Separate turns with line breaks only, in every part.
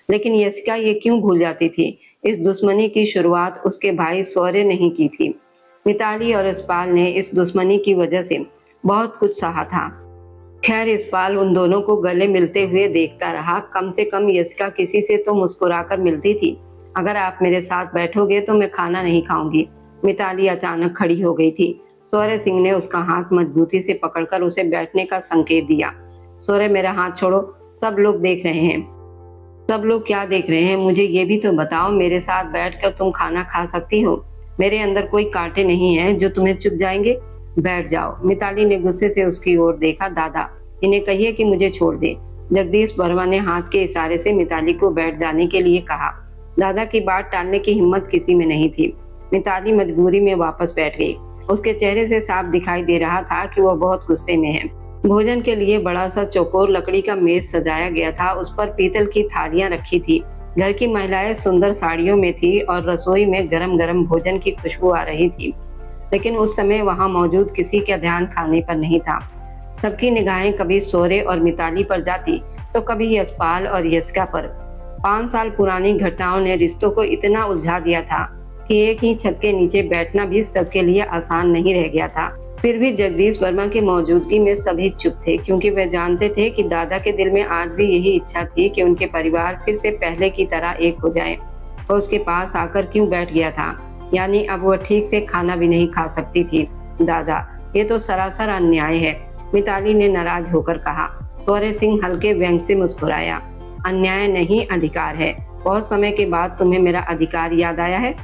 लेकिन यशिका ये क्यों भूल जाती थी? इस दुश्मनी की शुरुआत उसके भाई शौर्य ने ही की थी। मिताली और यशपाल ने इस दुश्मनी की वजह से बहुत कुछ सहा था। खैर यशपाल उन दोनों को गले मिलते हुए देखता रहा। कम से कम यशिका किसी से तो मुस्कुराकर मिलती थी। अगर आप मेरे साथ बैठोगे तो मैं खाना नहीं खाऊंगी। मिताली अचानक खड़ी हो गई थी। शौर्य सिंह ने उसका हाथ मजबूती से पकड़कर उसे बैठने का संकेत दिया। शौर्य मेरा हाथ छोड़ो, सब लोग देख रहे हैं। सब लोग क्या देख रहे हैं? मुझे ये भी तो बताओ, मेरे साथ बैठकर तुम खाना खा सकती हो। मेरे अंदर कोई कांटे नहीं है जो तुम्हें चुभ जाएंगे। बैठ जाओ। मिताली ने गुस्से से उसकी ओर देखा। दादा, इन्हें कहिए कि मुझे छोड़ दे। जगदीश वर्मा ने हाथ के इशारे से मिताली को बैठ जाने के लिए कहा। दादा की बात टालने की हिम्मत किसी में नहीं थी। मिताली मजबूरी में वापस बैठ गई। उसके चेहरे से साफ दिखाई दे रहा था कि वह बहुत गुस्से में है। भोजन के लिए बड़ा सा चौकोर लकड़ी का मेज सजाया गया था। उस पर पीतल की थालियां रखी थी। घर की महिलाएं सुंदर साड़ियों में थी और रसोई में गरम गरम भोजन की खुशबू आ रही थी। लेकिन उस समय वहां मौजूद किसी का ध्यान खाने पर नहीं था। सबकी निगाहें कभी शौर्य और मिताली पर जाती तो कभी यशपाल और यशिका पर। 5 साल पुरानी घटनाओं ने रिश्तों को इतना उलझा दिया था कि एक ही छत के नीचे बैठना भी सबके लिए आसान नहीं रह गया था। फिर भी जगदीश वर्मा की मौजूदगी में सभी चुप थे, क्योंकि वे जानते थे कि दादा के दिल में आज भी यही इच्छा थी कि उनके परिवार फिर से पहले की तरह एक हो जाए। और उसके पास आकर क्यों बैठ गया था? यानी अब वह ठीक से खाना भी नहीं खा सकती थी। दादा, ये तो सरासर अन्याय है, मिताली ने नाराज होकर कहा। शौर्य सिंह हल्के व्यंग से मुस्कुराया। अन्याय नहीं, अधिकार है। बहुत समय के बाद तुम्हें मेरा अधिकार याद आया है।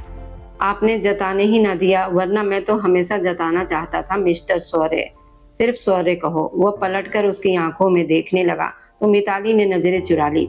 आपने जताने ही ना दिया, वरना मैं तो हमेशा जताना चाहता था मिस्टर शौर्य। सिर्फ शौर्य कहो। वह पलटकर उसकी आंखों में देखने लगा तो मिताली ने नजरें चुरा ली।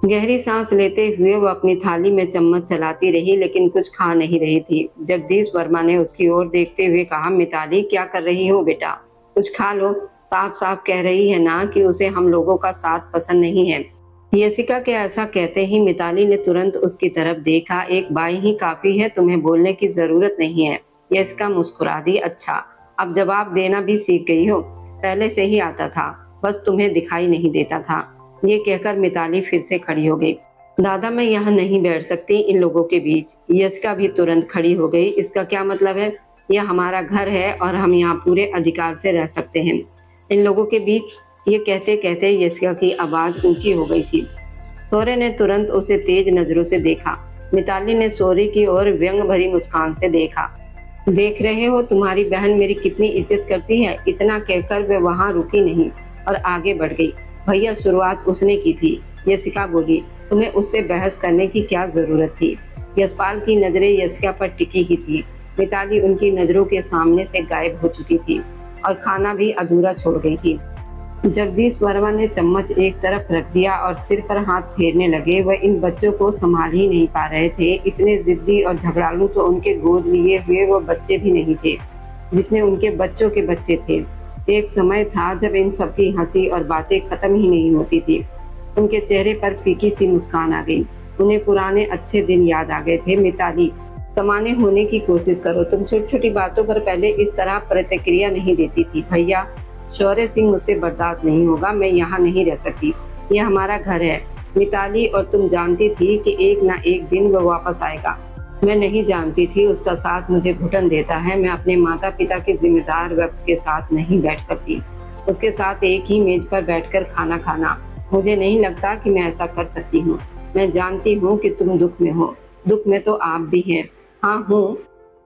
गहरी सांस लेते हुए वो अपनी थाली में चम्मच चलाती रही, लेकिन कुछ खा नहीं रही थी। जगदीश वर्मा ने उसकी ओर देखते हुए कहा, मिताली क्या कर रही हो बेटा? कुछ खा लो। साफ साफ कह रही है ना कि उसे हम लोगों का साथ पसंद नहीं है। यशिका के ऐसा कहते ही मिताली ने तुरंत उसकी तरफ देखा। एक बाई ही काफी है, तुम्हें बोलने की जरूरत नहीं है। यशिका मुस्कुरा दी। अच्छा, अब जवाब देना भी सीख गई हो। पहले से ही आता था, बस तुम्हें दिखाई नहीं देता था। ये कहकर मिताली फिर से खड़ी हो गई। दादा, मैं यहाँ नहीं बैठ सकती इन लोगों के बीच। यशिका भी तुरंत खड़ी हो गई। इसका क्या मतलब है? यह हमारा घर है और हम यहाँ पूरे अधिकार से रह सकते हैं। इन लोगों के बीच? ये कहते कहते यशिका की आवाज ऊंची हो गई थी। शौर्य ने तुरंत उसे तेज नजरों से देखा। मिताली ने शौर्य की ओर व्यंग भरी मुस्कान से देखा। देख रहे हो तुम्हारी बहन मेरी कितनी इज्जत करती है। इतना कहकर वे वहां रुकी नहीं और आगे बढ़ गई। भैया, शुरुआत उसने की थी, यशिका बोली। तुम्हें उससे बहस करने की क्या जरूरत थी? यशपाल की नजरें यशिका पर टिकी ही थी। मिताली उनकी नजरों के सामने से गायब हो चुकी थी और खाना भी अधूरा छोड़ गई थी। जगदीश वर्मा ने चम्मच एक तरफ रख दिया और सिर पर हाथ फेरने लगे। वह इन बच्चों को संभाल ही नहीं पा रहे थे। इतने जिद्दी और झगड़ालू तो उनके गोद लिए हुए वो बच्चे भी नहीं थे जितने उनके बच्चों के बच्चे थे। एक समय था जब इन सबकी हंसी और बातें खत्म ही नहीं होती थी। उनके चेहरे पर फीकी सी मुस्कान आ गई। उन्हें पुराने अच्छे दिन याद आ गए थे। मिताली, समाने होने की कोशिश करो। तुम छोटी छोटी बातों पर पहले इस तरह प्रतिक्रिया नहीं देती थी। भैया, शौर्य सिंह, मुझसे बर्दाश्त नहीं होगा। मैं यहाँ नहीं रह सकती। यह हमारा घर है मिताली, और तुम जानती थी कि एक ना एक दिन वह वापस आएगा। मैं नहीं जानती थी उसका साथ मुझे घुटन देता है। मैं अपने माता पिता के जिम्मेदार व्यक्ति के साथ नहीं बैठ सकती। उसके साथ एक ही मेज पर बैठकर खाना खाना, मुझे नहीं लगता कि मैं ऐसा कर सकती हूँ। मैं जानती हूँ कि तुम दुख में हो। दुख में तो आप भी हैं। हाँ हूँ,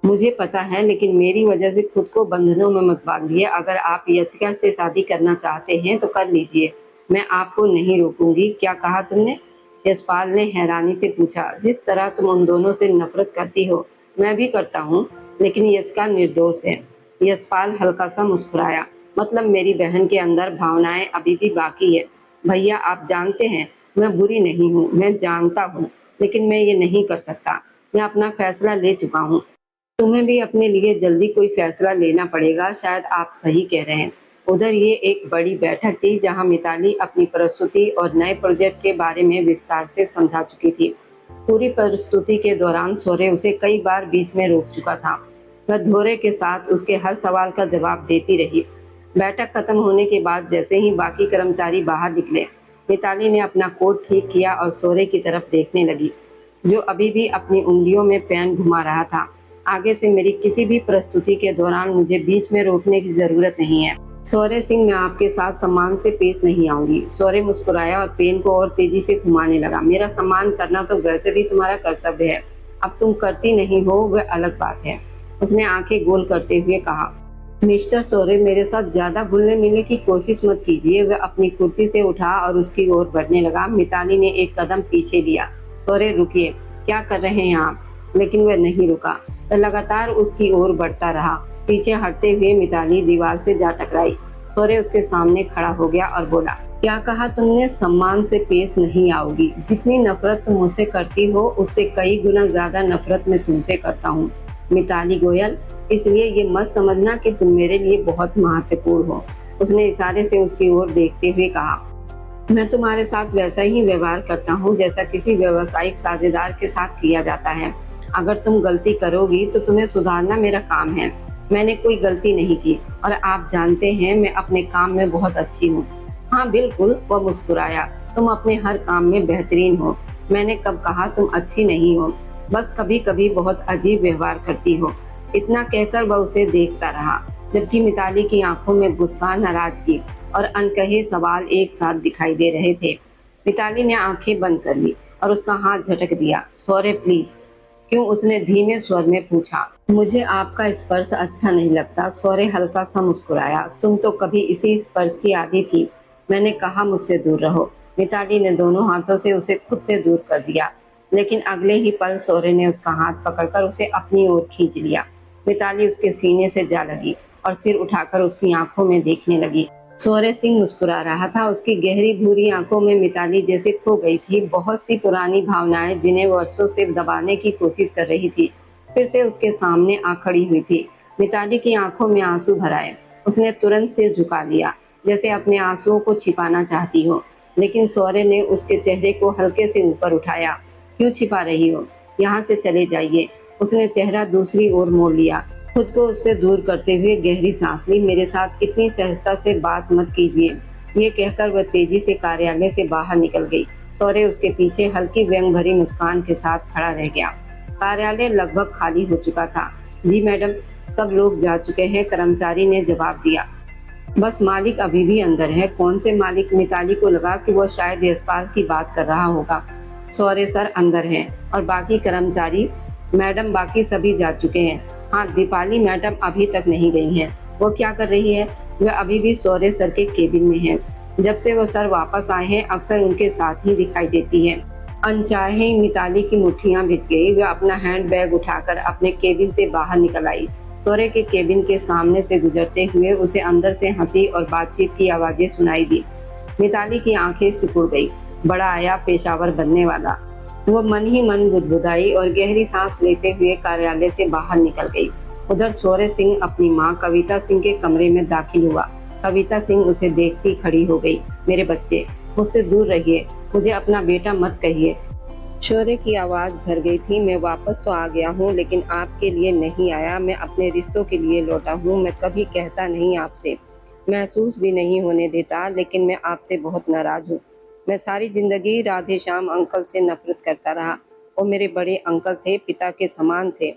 मुझे पता है, लेकिन मेरी वजह से खुद को बंधनों में मत बांधिए। अगर आप यशिका से शादी करना चाहते हैं तो कर लीजिए, मैं आपको नहीं रोकूंगी। क्या कहा तुमने? यशपाल ने हैरानी से पूछा। जिस तरह तुम उन दोनों से नफरत करती हो, मैं भी करता हूँ, लेकिन यशिका निर्दोष है। यशपाल हल्का सा मुस्कुराया। मतलब मेरी बहन के अंदर भावनाएं अभी भी बाकी है। भैया, आप जानते हैं मैं बुरी नहीं हूँ, मैं जानता हूँ, लेकिन मैं ये नहीं कर सकता। मैं अपना फैसला ले चुका हूँ। तुम्हें भी अपने लिए जल्दी कोई फैसला लेना पड़ेगा। शायद आप सही कह रहे हैं। उधर ये एक बड़ी बैठक थी जहां मिताली अपनी प्रस्तुति और नए प्रोजेक्ट के बारे में विस्तार से समझा चुकी थी। पूरी प्रस्तुति के दौरान शौर्य उसे कई बार बीच में रोक चुका था। वह धोरे के साथ उसके हर सवाल का जवाब देती रही। बैठक खत्म होने के बाद जैसे ही बाकी कर्मचारी बाहर निकले, मिताली ने अपना कोट ठीक किया और सोरे की तरफ देखने लगी, जो अभी भी अपनी उंगलियों में पेन घुमा रहा था। आगे से मेरी किसी भी प्रस्तुति के दौरान मुझे बीच में रोकने की जरूरत नहीं है। सौर्य सिंह, मैं आपके साथ सम्मान से पेश नहीं आऊंगी। सौर्य मुस्कुराया और पेन को और तेजी से घुमाने लगा। मेरा सम्मान करना तो वैसे भी तुम्हारा कर्तव्य है, अब तुम करती नहीं हो वह अलग बात है। उसने आंखें गोल करते हुए कहा, मिस्टर सौर्य, मेरे साथ ज्यादा घुलने मिलने की कोशिश मत कीजिए। वह अपनी कुर्सी से उठा और उसकी ओर बढ़ने लगा। मिताली ने एक कदम पीछे लिया। सौर्य, रुकिए, क्या कर रहे हैं आप? लेकिन वह नहीं रुका। वह लगातार उसकी ओर बढ़ता रहा। पीछे हटते हुए मिताली दीवार से जा टकराई। सौर्य उसके सामने खड़ा हो गया और बोला, क्या कहा तुमने? सम्मान से पेश नहीं आओगी? जितनी नफरत तुम मुझसे करती हो उससे कई गुना ज्यादा नफरत मैं तुमसे करता हूँ मिताली गोयल, इसलिए ये मत समझना कि तुम मेरे लिए बहुत महत्वपूर्ण हो। उसने इशारे से उसकी ओर देखते हुए कहा, मैं तुम्हारे साथ वैसा ही व्यवहार करता हूँ जैसा किसी व्यावसायिक साझेदार के साथ किया जाता है। अगर तुम गलती करोगी तो तुम्हें सुधारना मेरा काम है। मैंने कोई गलती नहीं की और आप जानते हैं मैं अपने काम में बहुत अच्छी हूँ। हाँ बिल्कुल, वह मुस्कुराया, तुम अपने हर काम में बेहतरीन हो। मैंने कब कहा तुम अच्छी नहीं हो? बस कभी कभी बहुत अजीब व्यवहार करती हो। इतना कहकर वह उसे देखता रहा, जबकि मिताली की आंखों में गुस्सा, नाराजगी और अनकहे सवाल एक साथ दिखाई दे रहे थे। मिताली ने आंखें बंद कर ली और उसका हाथ झटक दिया। सौर्य प्लीज। क्यों? उसने धीमे स्वर में पूछा। मुझे आपका स्पर्श अच्छा नहीं लगता। सौर्य हल्का सा मुस्कुराया। तुम तो कभी इसी स्पर्श की आदी थी। मैंने कहा मुझसे दूर रहो। मिताली ने दोनों हाथों से उसे खुद से दूर कर दिया, लेकिन अगले ही पल सौर्य ने उसका हाथ पकड़कर उसे अपनी ओर खींच लिया। मिताली उसके सीने से जा लगी और सिर उठाकर उसकी आंखों में देखने लगी। सौर्य सिंह मुस्कुरा रहा था। उसकी गहरी भूरी आंखों में मिताली जैसे खो गई थी। बहुत सी पुरानी भावनाएं जिन्हें वर्षों से दबाने की कोशिश कर रही थी, फिर से उसके सामने आ खड़ी हुई थी। मिताली की आंखों में आंसू भर आए। उसने तुरंत सिर झुका लिया, जैसे अपने आंसुओं को छिपाना चाहती हो, लेकिन सौर्य ने उसके चेहरे को हल्के से ऊपर उठाया। क्यों छिपा रही हो? यहाँ से चले जाइए। उसने चेहरा दूसरी ओर मोड़ लिया, खुद को उससे दूर करते हुए गहरी सांस ली। मेरे साथ इतनी सहजता से बात मत कीजिए। ये कहकर वह तेजी से कार्यालय से बाहर निकल गई। सौर्य उसके पीछे हल्की व्यंग भरी मुस्कान के साथ खड़ा रह गया। कार्यालय लगभग खाली हो चुका था। जी मैडम, सब लोग जा चुके हैं, कर्मचारी ने जवाब दिया। बस मालिक अभी भी अंदर है। कौन से मालिक? मिताली को लगा कि वह शायद यशपाल की बात कर रहा होगा। सौर्य सर अंदर हैं। और बाकी कर्मचारी? मैडम, बाकी सभी जा चुके हैं। हाँ, दीपाली मैडम अभी तक नहीं गई हैं। वो क्या कर रही है? वह अभी भी सौर्य सर के केबिन में है। जब से वो सर वापस आए हैं अक्सर उनके साथ ही दिखाई देती है। अनचाहे ही मिताली की मुट्ठियां भिज गई। वह अपना हैंड बैग उठाकर अपने केबिन से बाहर निकल आई। सौर्य के केबिन के सामने से गुजरते हुए उसे अंदर से हंसी और बातचीत की आवाजें सुनाई दी। मिताली की आंखें सिकुड़ गई। बड़ा आया पेशावर बनने वाला। वो मन ही मन बुदबुदाई और गहरी सांस लेते हुए कार्यालय से बाहर निकल गई। उधर सौर्य सिंह अपनी मां कविता सिंह के कमरे में दाखिल हुआ। कविता सिंह उसे देखती खड़ी हो गई। मेरे बच्चे, मुझसे दूर रहिए, मुझे अपना बेटा मत कहिए। शौर्य की आवाज भर गई थी। मैं वापस तो आ गया हूँ, लेकिन आपके लिए नहीं आया। मैं अपने रिश्तों के लिए लौटा हूँ। मैं कभी कहता नहीं आपसे, महसूस भी नहीं होने देता, लेकिन मैं आपसे बहुत नाराज हूँ। मैं सारी जिंदगी राधे श्याम अंकल से नफरत करता रहा। वो मेरे बड़े अंकल थे, पिता के समान थे।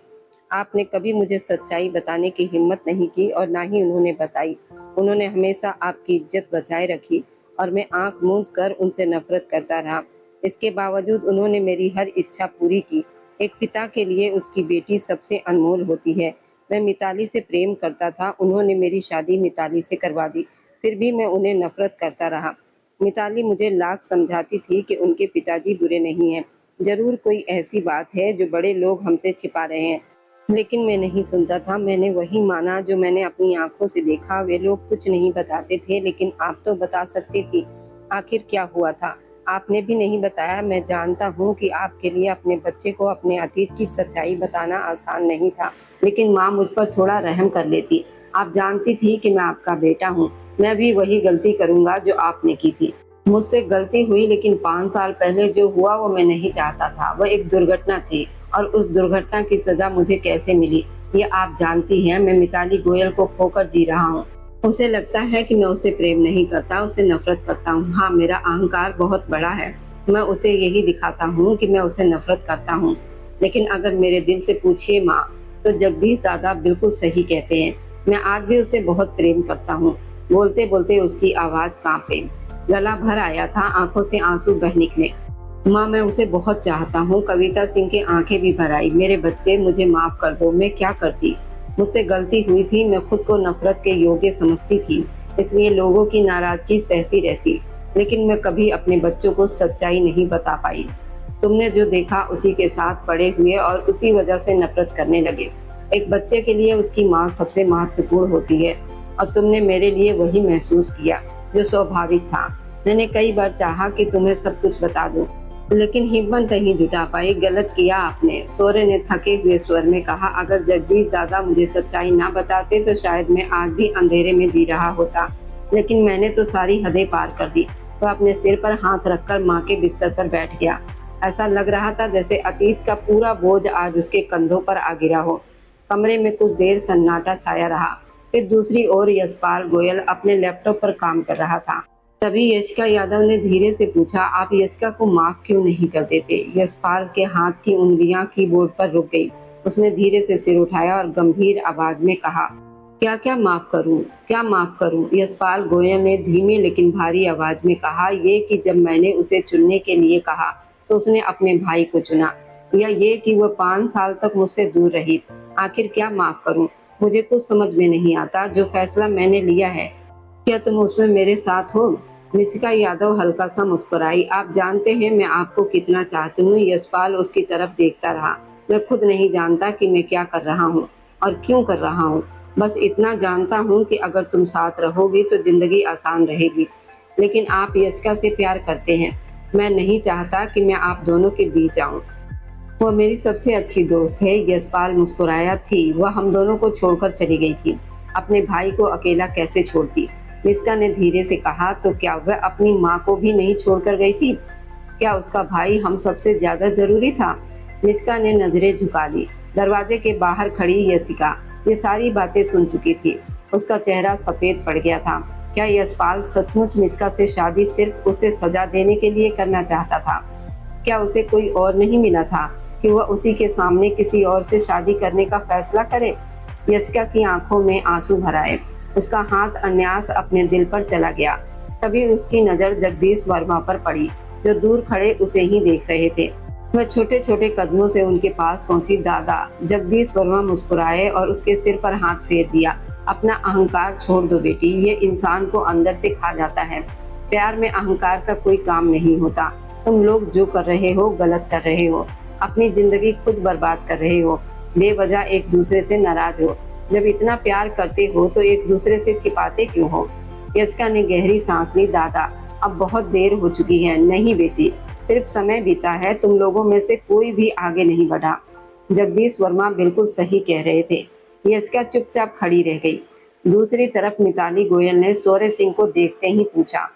आपने कभी मुझे सच्चाई बताने की हिम्मत नहीं की और ना ही उन्होंने बताई। उन्होंने हमेशा आपकी इज्जत बचाए रखी और मैं आंख मूंद कर उनसे नफरत करता रहा। इसके बावजूद उन्होंने मेरी हर इच्छा पूरी की। एक पिता के लिए उसकी बेटी सबसे अनमोल होती है। मैं मिताली से प्रेम करता था। उन्होंने मेरी शादी मिताली से करवा दी, फिर भी मैं उन्हें नफरत करता रहा। मिताली मुझे लाख समझाती थी कि उनके पिताजी बुरे नहीं हैं। जरूर कोई ऐसी बात है जो बड़े लोग हमसे छिपा रहे हैं, लेकिन मैं नहीं सुनता था। मैंने वही माना जो मैंने अपनी आंखों से देखा। वे लोग कुछ नहीं बताते थे, लेकिन आप तो बता सकती थी। आखिर क्या हुआ था? आपने भी नहीं बताया। मैं जानता हूँ कि आपके लिए अपने बच्चे को अपने अतीत की सच्चाई बताना आसान नहीं था, लेकिन माँ मुझ पर थोड़ा रहम कर लेती। आप जानती थी कि मैं आपका बेटा हूँ। मैं भी वही गलती करूँगा जो आपने की थी। मुझसे गलती हुई, लेकिन 5 साल पहले जो हुआ वो मैं नहीं चाहता था। वह एक दुर्घटना थी और उस दुर्घटना की सजा मुझे कैसे मिली ये आप जानती हैं। मैं मिताली गोयल को खोकर जी रहा हूँ। उसे लगता है कि मैं उसे प्रेम नहीं करता, उसे नफरत करता हूँ। हाँ, मेरा अहंकार बहुत बड़ा है। मैं उसे यही दिखाता हूँ कि मैं उसे नफरत करता हूँ। लेकिन अगर मेरे दिल से पूछिए माँ, तो जगदीश दादा बिल्कुल सही कहते हैं। मैं आज भी उसे बहुत प्रेम करता हूँ। बोलते बोलते उसकी आवाज कांप गई, गला भर आया था, आंखों से आंसू बह निकले। माँ, मैं उसे बहुत चाहता हूँ। कविता सिंह की आंखें भी भर आई। मेरे बच्चे, मुझे माफ कर दो। मैं क्या करती, मुझसे गलती हुई थी। मैं खुद को नफरत के योग्य समझती थी, इसलिए लोगों की नाराजगी सहती रहती। लेकिन मैं कभी अपने बच्चों को सच्चाई नहीं बता पाई। तुमने जो देखा उसी के साथ बड़े हुए और उसी वजह से नफरत करने लगे। एक बच्चे के लिए उसकी माँ सबसे महत्वपूर्ण होती है, और तुमने मेरे लिए वही महसूस किया जो स्वाभाविक था। मैंने कई बार चाहा कि तुम्हें सब कुछ बता दूं, लेकिन हिम्मत नहीं जुटा पाई। गलत किया आपने, सौर्य ने थके हुए स्वर में कहा। अगर जगदीश दादा मुझे सच्चाई ना बताते तो शायद मैं आज भी अंधेरे में जी रहा होता, लेकिन मैंने तो सारी हदें पार कर दी। वह अपने सिर पर हाथ रखकर माँ के बिस्तर पर बैठ गया। ऐसा लग रहा था जैसे अतीत का पूरा बोझ आज उसके कंधों पर आ गिरा हो। कमरे में कुछ देर सन्नाटा छाया रहा। फिर दूसरी ओर यशपाल गोयल अपने लैपटॉप पर काम कर रहा था। तभी यशिका यादव ने धीरे से पूछा, आप यशिका को माफ क्यों नहीं कर देते? यशपाल के हाथ की उंगलियां कीबोर्ड पर रुक गई। उसने धीरे से सिर उठाया और गंभीर आवाज में कहा, क्या क्या माफ करूं, क्या माफ करूं? यशपाल गोयल ने धीमी लेकिन भारी आवाज में कहा, ये कि जब मैंने उसे चुनने के लिए कहा तो उसने अपने भाई को चुना, या ये कि वह 5 साल तक मुझसे दूर रही। आखिर क्या माफ करूं? मुझे कुछ समझ में नहीं आता। जो फैसला मैंने लिया है, क्या तुम उसमें मेरे साथ हो? निशिका यादव हल्का सा मुस्कुराई। आप जानते हैं मैं आपको कितना चाहती हूँ। यशपाल उसकी तरफ देखता रहा। मैं खुद नहीं जानता कि मैं क्या कर रहा हूँ और क्यों कर रहा हूँ। बस इतना जानता हूँ कि अगर तुम साथ रहोगी तो जिंदगी आसान रहेगी। लेकिन आप यशिका से प्यार करते हैं। मैं नहीं चाहता कि मैं आप दोनों के बीच आऊँ। वो मेरी सबसे अच्छी दोस्त है। यशपाल मुस्कुराया। थी, वह हम दोनों को छोड़कर चली गई थी। अपने भाई को अकेला कैसे छोड़ती? निष्का ने धीरे से कहा, तो क्या वह अपनी माँ को भी नहीं छोड़कर गई थी? क्या उसका भाई हम सबसे ज्यादा जरूरी था? निष्का ने नजरें झुका ली। दरवाजे के बाहर खड़ी यशिका ये सारी बातें सुन चुकी थी। उसका चेहरा सफेद पड़ गया था। क्या यशपाल सचमुच निष्का से शादी सिर्फ उसे सजा देने के लिए करना चाहता था? क्या उसे कोई और नहीं मिला था कि वह उसी के सामने किसी और से शादी करने का फैसला करे? यशिका की आंखों में आंसू भर आए। उसका हाथ अन्यास अपने दिल पर चला गया। तभी उसकी नजर जगदीश वर्मा पर पड़ी, जो दूर खड़े उसे ही देख रहे थे। वह छोटे छोटे कदमों से उनके पास पहुंची। दादा, जगदीश वर्मा मुस्कुराए और उसके सिर पर हाथ फेर दिया। अपना अहंकार छोड़ दो बेटी, ये इंसान को अंदर से खा जाता है। प्यार में अहंकार का कोई काम नहीं होता। तुम लोग जो कर रहे हो गलत कर रहे हो। अपनी जिंदगी खुद बर्बाद कर रहे हो। बेवजह एक दूसरे से नाराज हो। जब इतना प्यार करते हो तो एक दूसरे से छिपाते क्यों हो? यशिका ने गहरी सांस ली। दादा, अब बहुत देर हो चुकी है। नहीं बेटी, सिर्फ समय बीता है। तुम लोगों में से कोई भी आगे नहीं बढ़ा। जगदीश वर्मा बिल्कुल सही कह रहे थे। यशिका चुपचाप खड़ी रह गई। दूसरी तरफ मिताली गोयल ने सौर्य सिंह को देखते ही पूछा,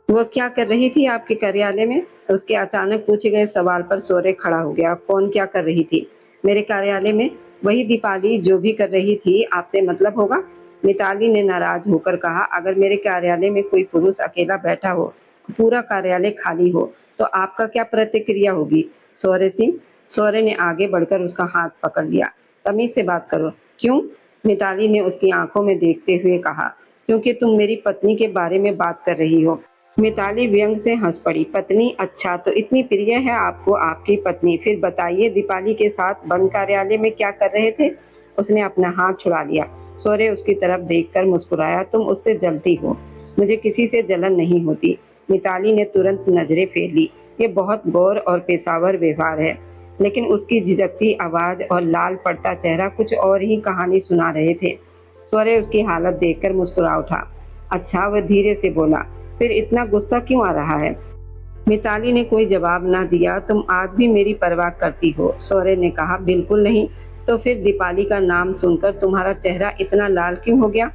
वह क्या कर रही थी आपके कार्यालय में? उसके अचानक पूछे गए सवाल पर सौर्य खड़ा हो गया। कौन क्या कर रही थी? मेरे कार्यालय में वही दीपाली जो भी कर रही थी। आपसे मतलब होगा? मिताली ने नाराज होकर कहा, अगर मेरे कार्यालय में कोई पुरुष अकेला बैठा हो, पूरा कार्यालय खाली हो, तो आपका क्या प्रतिक्रिया होगी? सौर्य सिंह। सौर्य ने आगे बढ़कर उसका हाथ पकड़ लिया। तमीज से बात करो। क्यों? मिताली ने उसकी आंखों में देखते हुए कहा, क्योंकि तुम मेरी पत्नी के बारे में बात कर रही हो। मिताली व्यंग से हंस पड़ी। पत्नी? अच्छा, तो इतनी प्रिय है आपको आपकी पत्नी? फिर बताइए, दीपाली के साथ बंद कार्यालय में क्या कर रहे थे? उसने अपना हाथ छुड़ा लिया। सौर्य उसकी तरफ देखकर मुस्कुराया। तुम उससे जलती हो। मुझे किसी से जलन नहीं होती। मिताली ने तुरंत नजरें फेर ली। ये बहुत गौर और पेशावर व्यवहार है। लेकिन उसकी झिझकती आवाज और लाल पड़ता चेहरा कुछ और ही कहानी सुना रहे थे। सौर्य उसकी हालत देखकर मुस्कुरा उठा। अच्छा, वह धीरे से बोला, फिर इतना गुस्सा क्यों आ रहा है? मिताली ने कोई जवाब ना दिया। तुम आज भी मेरी परवाह करती हो? सौर्य ने कहा, बिल्कुल नहीं। तो फिर दीपाली का नाम सुनकर तुम्हारा चेहरा इतना लाल क्यों हो गया?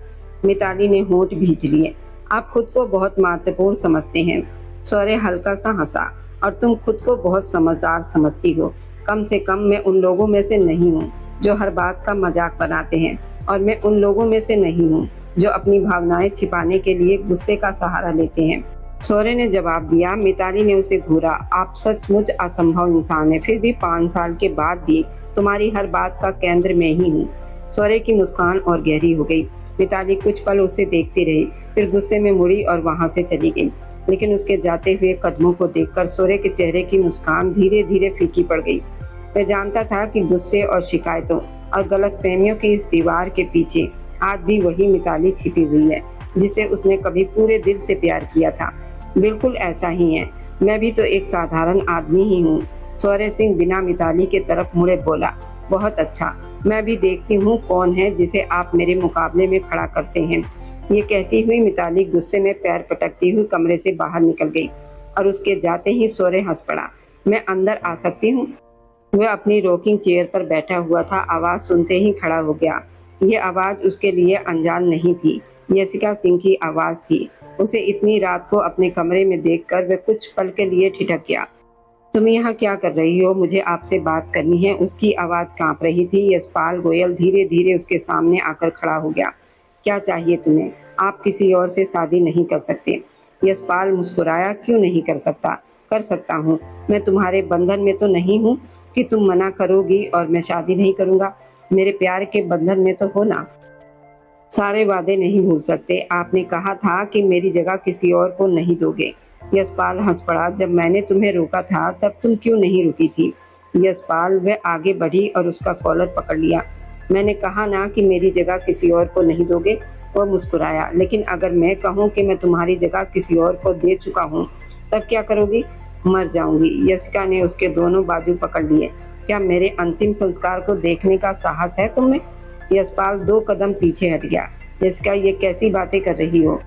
मिताली ने होंठ भींच लिए। आप खुद को बहुत महत्वपूर्ण समझते हैं। सौर्य हल्का सा हंसा। और तुम खुद को बहुत समझदार समझती हो। कम से कम मैं उन लोगों में से नहीं हूँ जो हर बात का मजाक बनाते हैं, और मैं उन लोगों में से नहीं हूँ जो अपनी भावनाएं छिपाने के लिए गुस्से का सहारा लेते हैं। सौर्य ने जवाब दिया। मिताली ने उसे घूरा। आप सचमुच असंभव इंसान है, फिर भी 5 साल के बाद भी तुम्हारी हर बात का केंद्र मैं ही हूँ। सौर्य की मुस्कान और गहरी हो गई। मिताली कुछ पल उसे देखती रही, फिर गुस्से में मुड़ी और वहां से चली गई। लेकिन उसके जाते हुए कदमों को देखकर सौर्य के चेहरे की मुस्कान धीरे धीरे फीकी पड़ गई। मैं जानता था कि गुस्से और शिकायतों और गलतफहमियों की इस दीवार के पीछे आज भी वही मिताली छिपी हुई है, जिसे उसने कभी पूरे दिल से प्यार किया था। बिल्कुल ऐसा ही है, मैं भी तो एक साधारण आदमी ही हूँ। सौर्य सिंह बिना मिताली के तरफ मुड़े बोला। बहुत अच्छा, मैं भी देखती हूँ कौन है जिसे आप मेरे मुकाबले में खड़ा करते हैं। ये कहती हुई मिताली गुस्से में पैर पटकती हुई कमरे से बाहर निकल गई और उसके जाते ही सौर्य हंस पड़ा। मैं अंदर आ सकती हूँ? वह अपनी रॉकिंग चेयर पर बैठा हुआ था। आवाज सुनते ही खड़ा हो गया। ये आवाज उसके लिए अनजान नहीं थी, यशिका सिंह की आवाज थी। उसे इतनी रात को अपने कमरे में देखकर वह कुछ पल के लिए ठिठक गया। तुम यहाँ क्या कर रही हो? मुझे आपसे बात करनी है। उसकी आवाज कांप रही थी। यशपाल गोयल धीरे धीरे उसके सामने आकर खड़ा हो गया। क्या चाहिए तुम्हें? आप किसी और से शादी नहीं कर सकते। यशपाल मुस्कुराया। क्यों नहीं कर सकता? कर सकता हूँ। मैं तुम्हारे बंधन में तो नहीं हूँ कि तुम मना करोगी और मैं शादी नहीं करूँगा। मेरे प्यार के बंधन में तो हो ना। सारे वादे नहीं भूल सकते। आपने कहा था कि मेरी जगह किसी और को नहीं दोगे। यशपाल हंस पड़ा। जब मैंने तुम्हें रोका था तब तुम क्यों नहीं रुकी थी? यशपाल वह आगे बढ़ी और उसका कॉलर पकड़ लिया। मैंने कहा ना कि मेरी जगह किसी और को नहीं दोगे। वह मुस्कुराया। लेकिन अगर मैं कहूँ कि मैं तुम्हारी जगह किसी और को दे चुका हूँ तब क्या करोगी? मर जाऊंगी। यशिका ने उसके दोनों बाजू पकड़ लिए। क्या मेरे अंतिम संस्कार को देखने का साहस है तुम्हें? यशपाल 2 कदम पीछे हट गया। यशिका, ये कैसी बातें कर रही हो?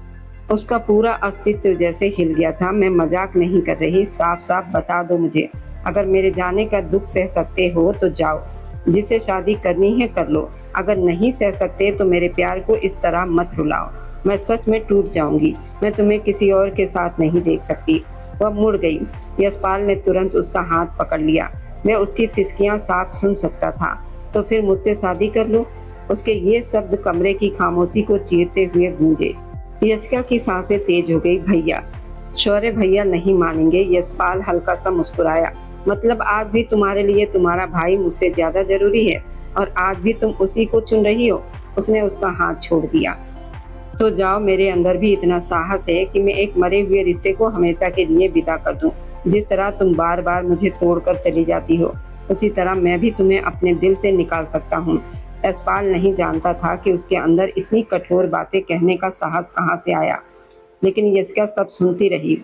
उसका पूरा अस्तित्व जैसे हिल गया था। मैं मजाक नहीं कर रही, साफ साफ बता दो मुझे। अगर मेरे जाने का दुख सह सकते हो तो जाओ, जिसे शादी करनी है कर लो। अगर नहीं सह सकते तो मेरे प्यार को इस तरह मत रुलाओ। मैं सच में टूट जाऊंगी। मैं तुम्हें किसी और के साथ नहीं देख सकती। वह मुड़ गई। यशपाल ने तुरंत उसका हाथ पकड़ लिया। मैं उसकी सिसकियां साफ सुन सकता था। तो फिर मुझसे शादी कर लो। उसके ये शब्द कमरे की खामोशी को चीरते हुए गूंजे। यशिका की सांसें तेज हो गई। भैया, शौर्य भैया नहीं मानेंगे। यशपाल हल्का सा मुस्कुराया। मतलब आज भी तुम्हारे लिए तुम्हारा भाई मुझसे ज्यादा जरूरी है और आज भी तुम उसी को चुन रही हो? उसने उसका हाथ छोड़ दिया। तो जाओ, मेरे अंदर भी इतना साहस है कि मैं एक मरे हुए रिश्ते को हमेशा के लिए विदा कर दूं। जिस तरह तुम बार बार मुझे तोड़कर चली जाती हो, उसी तरह मैं भी तुम्हें अपने दिल से निकाल सकता हूँ। यशपाल नहीं जानता था कि उसके अंदर इतनी कठोर बातें कहने का साहस कहाँ से आया। लेकिन यशिका सब सुनती रही,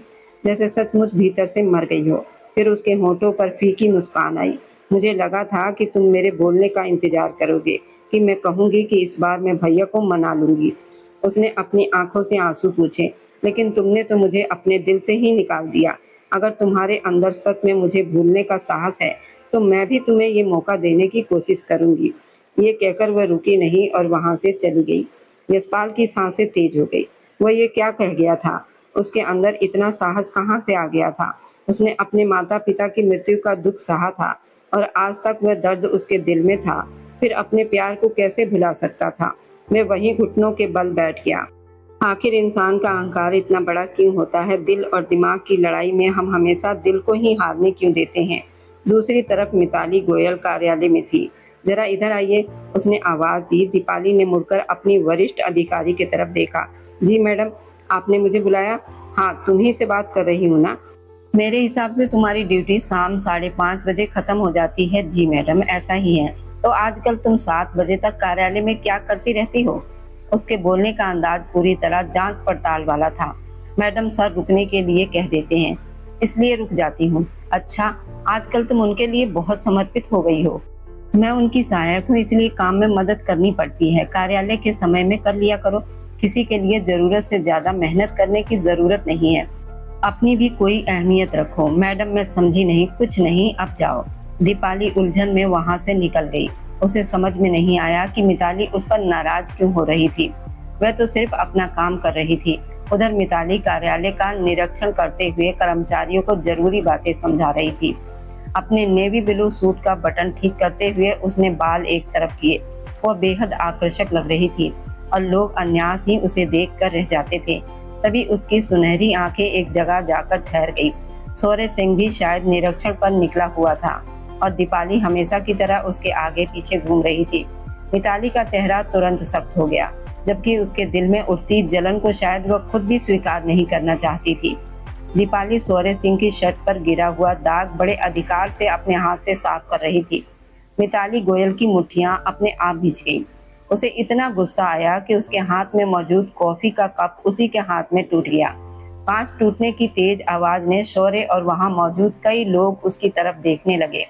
जैसे सचमुच भीतर से मर गई हो। फिर उसके होठों पर फीकी मुस्कान आई। मुझे लगा था कि तुम मेरे बोलने का इंतजार करोगे, कि मैं कहूंगी कि इस बार मैं भैया को मना लूंगी। उसने अपनी आंखों से आंसू पूछे। लेकिन तुमने तो मुझे अपने दिल से ही निकाल दिया। अगर तुम्हारे अंदर सच में मुझे भूलने का साहस है तो मैं भी तुम्हें ये मौका देने की कोशिश करूंगी। ये कहकर वह रुकी नहीं और वहां से चली गई। यशपाल की सांसें तेज हो गई। वह ये क्या कह गया था? उसके अंदर इतना साहस कहाँ से आ गया था? उसने अपने माता पिता की मृत्यु का दुख सहा था और आज तक वह दर्द उसके दिल में था। फिर अपने प्यार को कैसे भुला सकता था? मैं वहीं घुटनों के बल बैठ गया। आखिर इंसान का अहंकार इतना बड़ा क्यों होता है? दिल और दिमाग की लड़ाई में हम हमेशा दिल को ही हारने क्यों देते हैं? दूसरी तरफ मिताली गोयल कार्यालय में थी। जरा इधर आइए, उसने आवाज दी। दीपाली ने मुड़कर अपनी वरिष्ठ अधिकारी की तरफ देखा। जी मैडम, आपने मुझे बुलाया? हाँ, तुम्ही से बात कर रही हूँ ना। मेरे हिसाब से तुम्हारी ड्यूटी शाम 5:30 बजे खत्म हो जाती है। जी मैडम, ऐसा ही है। तो आजकल तुम 7 बजे तक कार्यालय में क्या करती रहती हो? उसके बोलने का अंदाज पूरी तरह जांच पड़ताल वाला था। मैडम, सर रुकने के लिए कह देते हैं, इसलिए रुक जाती हूँ। अच्छा, आजकल तुम उनके लिए बहुत समर्पित हो गई हो। मैं उनकी सहायक हूँ, इसलिए काम में मदद करनी पड़ती है। कार्यालय के समय में कर लिया करो। किसी के लिए जरूरत से ज्यादा मेहनत करने की जरूरत नहीं है। अपनी भी कोई अहमियत रखो। मैडम, मैं समझी नहीं। कुछ नहीं, अब जाओ। दीपाली उलझन में वहां से निकल गई। उसे समझ में नहीं आया कि मिताली उस पर नाराज क्यों हो रही थी। वह तो सिर्फ अपना काम कर रही थी। उधर मिताली कार्यालय का निरीक्षण करते हुए कर्मचारियों को जरूरी बातें समझा रही थी। अपने नेवी ब्लू सूट का बटन ठीक करते हुए उसने बाल एक तरफ किए। वह बेहद आकर्षक लग रही थी। और लोग अन्यास ही उसे देखकर रह जाते थे। तभी उसकी सुनहरी आंखें एक जगह जाकर ठहर गई। शौर्य सिंह भी शायद निरीक्षण पर निकला हुआ था और दीपाली हमेशा की तरह उसके आगे पीछे घूम रही थी। मिताली का चेहरा तुरंत सख्त हो गया, जबकि उसके दिल में उठती जलन को शायद वह खुद भी स्वीकार नहीं करना चाहती थी। दीपाली शौर्य सिंह की शर्ट पर गिरा हुआ दाग बड़े अधिकार से अपने हाथ से साफ कर रही थी। मिताली गोयल की मुट्ठियां अपने आप भिज गईं। उसे इतना गुस्सा आया कि उसके हाथ में मौजूद कॉफी का कप उसी के हाथ में टूट गया। कांच टूटने की तेज आवाज ने शौर्य और वहां मौजूद कई लोग उसकी तरफ देखने लगे।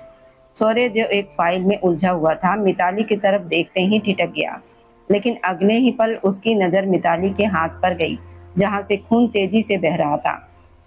शौर्य जो एक फाइल में उलझा हुआ था, मिताली की तरफ देखते ही ठिठक गया, लेकिन अगले ही पल उसकी नजर मिताली के हाथ पर गई, जहां से खून तेजी से बह रहा था,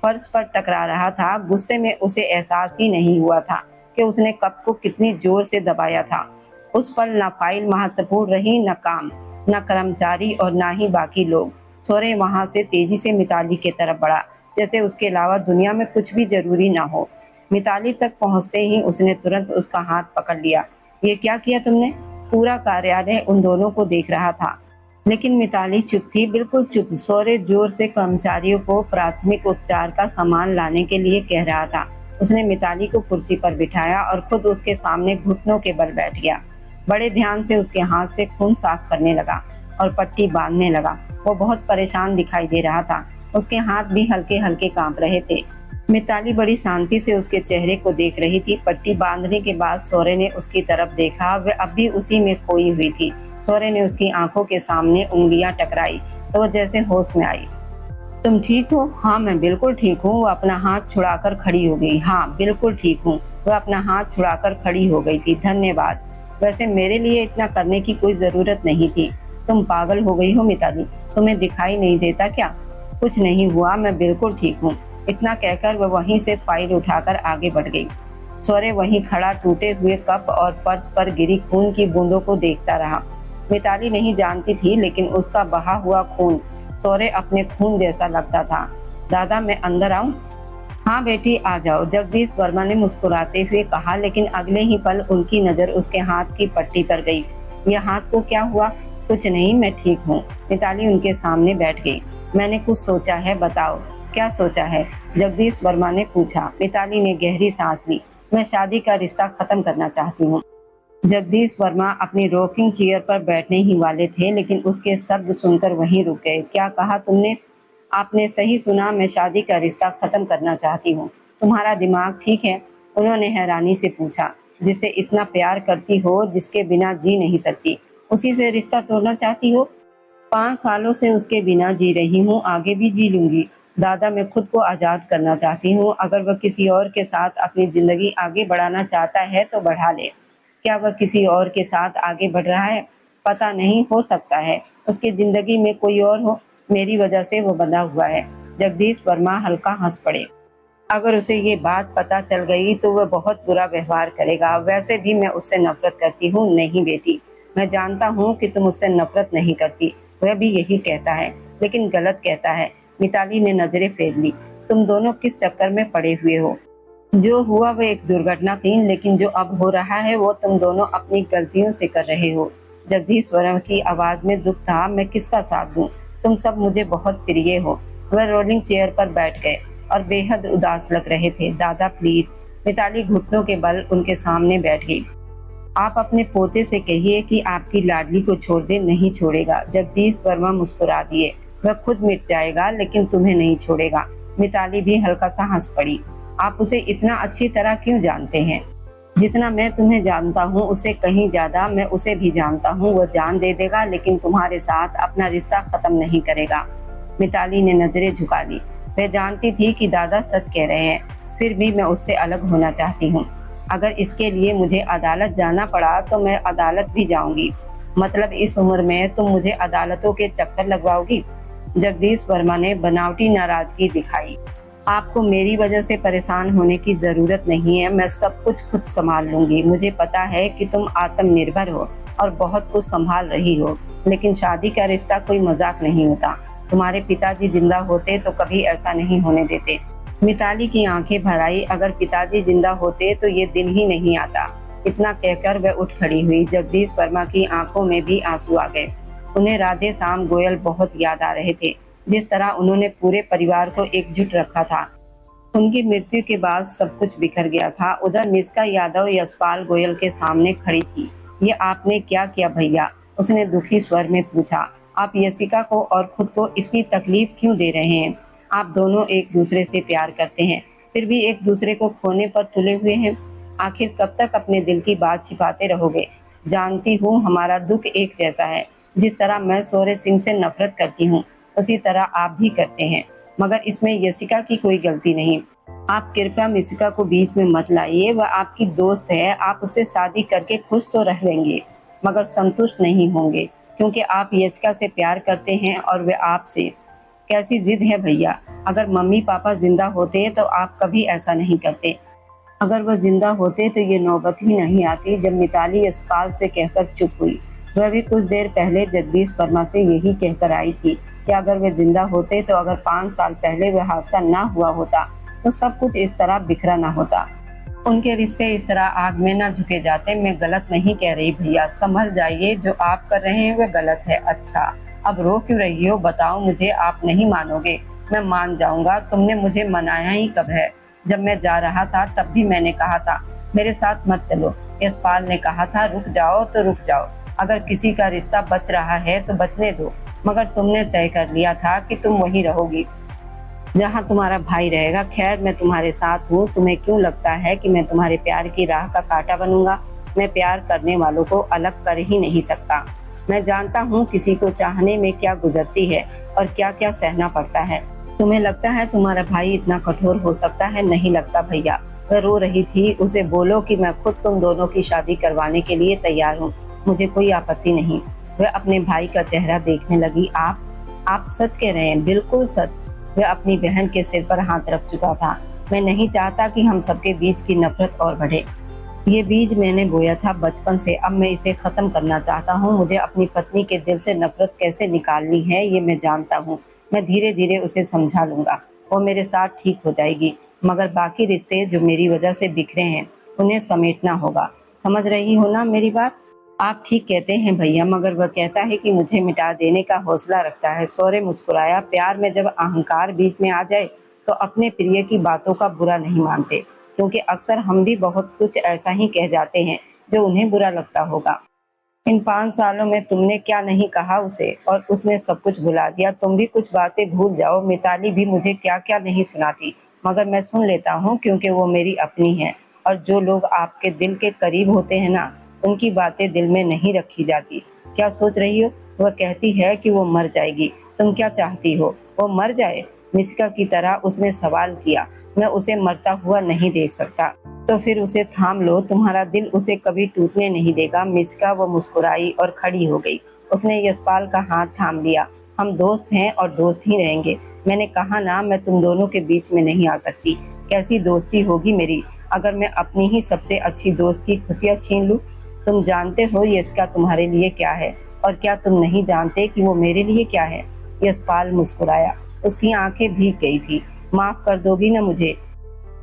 फर्श पर टकरा रहा था। गुस्से में उसे एहसास ही नहीं हुआ था कि उसने कप को कितनी जोर से दबाया था। उस पल न फाइल महत्वपूर्ण रही, न काम, न कर्मचारी और न ही बाकी लोग। शौर्य वहां से तेजी से मिताली की तरफ बढ़ा, जैसे उसके अलावा दुनिया में कुछ भी जरूरी न हो। मिताली तक पहुंचते ही उसने तुरंत उसका हाथ पकड़ लिया। ये क्या किया तुमने? पूरा कार्यालय उन दोनों को देख रहा था, लेकिन मिताली चुप थी, बिल्कुल चुप। शौर्य जोर से कर्मचारियों को प्राथमिक उपचार का सामान लाने के लिए कह रहा था। उसने मिताली को कुर्सी पर बिठाया और खुद उसके सामने घुटनों के बल बैठ गया। बड़े ध्यान से उसके हाथ से खून साफ करने लगा और पट्टी बांधने लगा। वो बहुत परेशान दिखाई दे रहा था, उसके हाथ भी हल्के हल्के कांप रहे थे। मिताली बड़ी शांति से उसके चेहरे को देख रही थी। पट्टी बांधने के बाद शौर्य ने उसकी तरफ देखा, वह अब भी उसी में खोई हुई थी। शौर्य ने उसकी आंखों के सामने उंगलियां टकराई तो वो जैसे होश में आई। तुम ठीक हो? हाँ मैं बिल्कुल ठीक हूँ। वो अपना हाथ छुड़ाकर खड़ी हो गई। हाँ बिल्कुल ठीक हूँ। वह अपना हाथ छुड़ाकर खड़ी हो गई थी। धन्यवाद। वैसे मेरे लिए इतना करने की कोई जरूरत नहीं थी। तुम पागल हो गई हो मिताली? तुम्हें दिखाई नहीं देता क्या? कुछ नहीं हुआ, मैं बिल्कुल ठीक हूँ। इतना कहकर वह वहीं से फाइल उठाकर आगे बढ़ गई। शौर्य वहीं खड़ा टूटे हुए कप और फर्श पर गिरी खून की बूंदों को देखता रहा। मिताली नहीं जानती थी, लेकिन उसका बहा हुआ खून शौर्य अपने खून जैसा लगता था। दादा मैं अंदर आऊं? हाँ बेटी आ जाओ, जगदीश वर्मा ने मुस्कुराते हुए कहा, लेकिन अगले ही पल उनकी नजर उसके हाथ की पट्टी पर गई। यह हाथ को क्या हुआ? कुछ नहीं, मैं ठीक हूँ। मिताली उनके सामने बैठ गई। मैंने कुछ सोचा है, बताओ। क्या सोचा है? जगदीश वर्मा ने पूछा। मिताली ने गहरी सांस ली। मैं शादी का रिश्ता खत्म करना चाहती हूँ। जगदीश वर्मा अपनी रॉकिंग चेयर पर बैठने ही वाले थे, लेकिन उसके शब्द सुनकर वहीं रुक गए। क्या कहा तुमने? आपने सही सुना, मैं शादी का रिश्ता खत्म करना चाहती हूँ। तुम्हारा दिमाग ठीक है? उन्होंने हैरानी से पूछा। जिसे इतना प्यार करती हो, जिसके बिना जी नहीं सकती, उसी से रिश्ता तोड़ना चाहती हो? 5 सालों से उसके बिना जी रही हूँ, आगे भी जी लूंगी। दादा मैं खुद को आज़ाद करना चाहती हूँ। अगर वह किसी और के साथ अपनी जिंदगी आगे बढ़ाना चाहता है तो बढ़ा ले। क्या वह किसी और के साथ आगे बढ़ रहा है? पता नहीं, हो सकता है उसकी जिंदगी में कोई और हो। मेरी वजह से वो बंधा हुआ है। जगदीश वर्मा हल्का हंस पड़े। अगर उसे ये बात पता चल गई तो वह बहुत बुरा व्यवहार करेगा। वैसे भी मैं उससे नफरत करती हूँ। नहीं बेटी, मैं जानता हूँ कि तुम उससे नफरत नहीं करती। वह भी यही कहता है, लेकिन गलत कहता है। मिताली ने नजरें फेर ली। तुम दोनों किस चक्कर में पड़े हुए हो? जो हुआ वह एक दुर्घटना थी, लेकिन जो अब हो रहा है वो तुम दोनों अपनी गलतियों से कर रहे हो। जगदीश वर्मा की आवाज में दुख था। मैं किसका साथ दूं? तुम सब मुझे बहुत प्रिय हो। वह रोलिंग चेयर पर बैठ गए और बेहद उदास लग रहे थे। दादा प्लीज। मिताली घुटनों के बल उनके सामने बैठ गई। आप अपने पोते से कहिए कि आपकी लाडली को छोड़ दे। नहीं छोड़ेगा। जगदीश वर्मा मुस्कुरा दिए। वह खुद मिट जाएगा, लेकिन तुम्हें नहीं छोड़ेगा। मिताली भी हल्का सा हंस पड़ी। आप उसे इतना अच्छी तरह क्यों जानते हैं? जितना मैं तुम्हें जानता हूँ उससे कहीं ज्यादा मैं उसे भी जानता हूँ। वो जान दे देगा, लेकिन तुम्हारे साथ अपना रिश्ता खत्म नहीं करेगा। मिताली ने नजरें झुका ली। वह जानती थी कि दादा सच कह रहे हैं, फिर भी मैं उससे अलग होना चाहती हूँ। अगर इसके लिए मुझे अदालत जाना पड़ा तो मैं अदालत भी जाऊंगी। मतलब इस उम्र में तुम मुझे अदालतों के चक्कर लगवाओगी? जगदीश वर्मा ने बनावटी नाराजगी दिखाई। आपको मेरी वजह से परेशान होने की जरूरत नहीं है। मैं सब कुछ खुद संभाल लूंगी। मुझे पता है कि तुम आत्मनिर्भर हो और बहुत कुछ संभाल रही हो, लेकिन शादी का रिश्ता कोई मजाक नहीं होता। तुम्हारे पिताजी जिंदा होते तो कभी ऐसा नहीं होने देते। मिताली की आंखें भर आई। अगर पिताजी जिंदा होते तो ये दिन ही नहीं आता। इतना कहकर वह उठ खड़ी हुई। जगदीश वर्मा की आंखों में भी आंसू आ गए। उन्हें राधे श्याम गोयल बहुत याद आ रहे थे। जिस तरह उन्होंने पूरे परिवार को एकजुट रखा था। उनकी मृत्यु के बाद सब कुछ बिखर गया था। उधर मिस्का यादव यशपाल गोयल के सामने खड़ी थी। ये आपने क्या किया भैया? उसने दुखी स्वर में पूछा। आप यशिका को और खुद को इतनी तकलीफ क्यों दे रहे हैं? आप दोनों एक दूसरे से प्यार करते हैं, फिर भी एक दूसरे को खोने पर तुले हुए हैं। आखिर कब तक अपने दिल की बात छिपाते रहोगे? जानती हूँ हमारा दुख एक जैसा है। जिस तरह मैं शौर्य सिंह से नफरत करती हूँ, उसी तरह आप भी करते हैं, मगर इसमें यशिका की कोई गलती नहीं। आप कृपया यशिका को बीच में मत लाइए। वह आपकी दोस्त है। आप उससे शादी करके खुश तो रह लेंगे, मगर संतुष्ट नहीं होंगे, क्योंकि आप यशिका से प्यार करते हैं और वे आपसे। कैसी जिद है भैया! अगर मम्मी पापा जिंदा होते तो आप कभी ऐसा नहीं करते। अगर वह जिंदा होते तो ये नौबत ही नहीं आती। जब मिताली यशपाल से कहकर चुप हुई। वह भी कुछ देर पहले जगदीश वर्मा से यही कहकर आई थी कि अगर वे जिंदा होते तो अगर 5 साल पहले वह हादसा ना हुआ होता तो सब कुछ इस तरह बिखरा ना होता। उनके रिश्ते इस तरह आग में ना झुके जाते। मैं गलत नहीं कह रही भैया, संभल जाइए। जो आप कर रहे हैं वह गलत है। अच्छा, अब रो क्यों रही हो? बताओ मुझे। आप नहीं मानोगे। मैं मान जाऊंगा। तुमने मुझे मनाया ही कब है? जब मैं जा रहा था तब भी मैंने कहा था मेरे साथ मत चलो। यशपाल ने कहा था रुक जाओ तो रुक जाओ। अगर किसी का रिश्ता बच रहा है तो बचने दो, मगर तुमने तय कर लिया था कि तुम वहीं रहोगी जहाँ तुम्हारा भाई रहेगा। खैर, मैं तुम्हारे साथ हूँ। तुम्हें क्यों लगता है कि मैं तुम्हारे प्यार की राह का कांटा बनूंगा? मैं प्यार करने वालों को अलग कर ही नहीं सकता। मैं जानता हूँ किसी को चाहने में क्या गुजरती है और क्या क्या सहना पड़ता है। तुम्हें लगता है तुम्हारा भाई इतना कठोर हो सकता है? नहीं लगता भैया। वह रो रही थी। उसे बोलो कि मैं खुद तुम दोनों की शादी करवाने के लिए तैयार हूँ। मुझे कोई आपत्ति नहीं। वह अपने भाई का चेहरा देखने लगी। आप सच कह रहे हैं? बिल्कुल सच। वह अपनी बहन के सिर पर हाथ रख चुका था। मैं नहीं चाहता कि हम सबके बीच की नफरत और बढ़े। ये बीज मैंने बोया था बचपन से। अब मैं इसे खत्म करना चाहता हूँ। मुझे अपनी पत्नी के दिल से नफरत कैसे निकालनी है ये मैं जानता हूँ। मैं धीरे धीरे उसे समझा लूंगा। वो मेरे साथ ठीक हो जाएगी। मगर बाकी रिश्ते जो मेरी वजह से बिखरे हैं उन्हें समेटना होगा। समझ रही हो ना मेरी बात? आप ठीक कहते हैं भैया, मगर वह कहता है कि मुझे मिटा देने का हौसला रखता है। शौर्य मुस्कुराया। प्यार में जब अहंकार बीच में आ जाए तो अपने प्रिय की बातों का बुरा नहीं मानते, क्योंकि अक्सर हम भी बहुत कुछ ऐसा ही कह जाते हैं जो उन्हें बुरा लगता होगा। इन 5 सालों में तुमने क्या नहीं कहा उसे, और उसने सब कुछ भुला दिया। तुम भी कुछ बातें भूल जाओ। मिताली भी मुझे क्या क्या नहीं सुनाती, मगर मैं सुन लेता हूँ, क्योंकि वो मेरी अपनी है। और जो लोग आपके दिल के करीब होते हैं ना, उनकी बातें दिल में नहीं रखी जाती। क्या सोच रही हो? वह कहती है कि वो मर जाएगी। तुम क्या चाहती हो? वो मर जाए? मिस्का की तरह उसने सवाल किया। मैं उसे मरता हुआ नहीं देख सकता। तो फिर उसे थाम लो। तुम्हारा दिल उसे कभी टूटने नहीं देगा। मिस्का वो मुस्कुराई और खड़ी हो गई। उसने यशपाल का हाथ थाम लिया। हम दोस्त हैं और दोस्त ही रहेंगे। मैंने कहा ना, मैं तुम दोनों के बीच में नहीं आ सकती। कैसी दोस्ती होगी मेरी अगर मैं अपनी ही सबसे अच्छी दोस्त की खुशियाँ छीन लूं? तुम जानते हो यशका तुम्हारे लिए क्या है, और क्या तुम नहीं जानते कि वो मेरे लिए क्या है? यशपाल मुस्कुराया। उसकी आंखें भीग गई थी। माफ कर दोगी ना मुझे,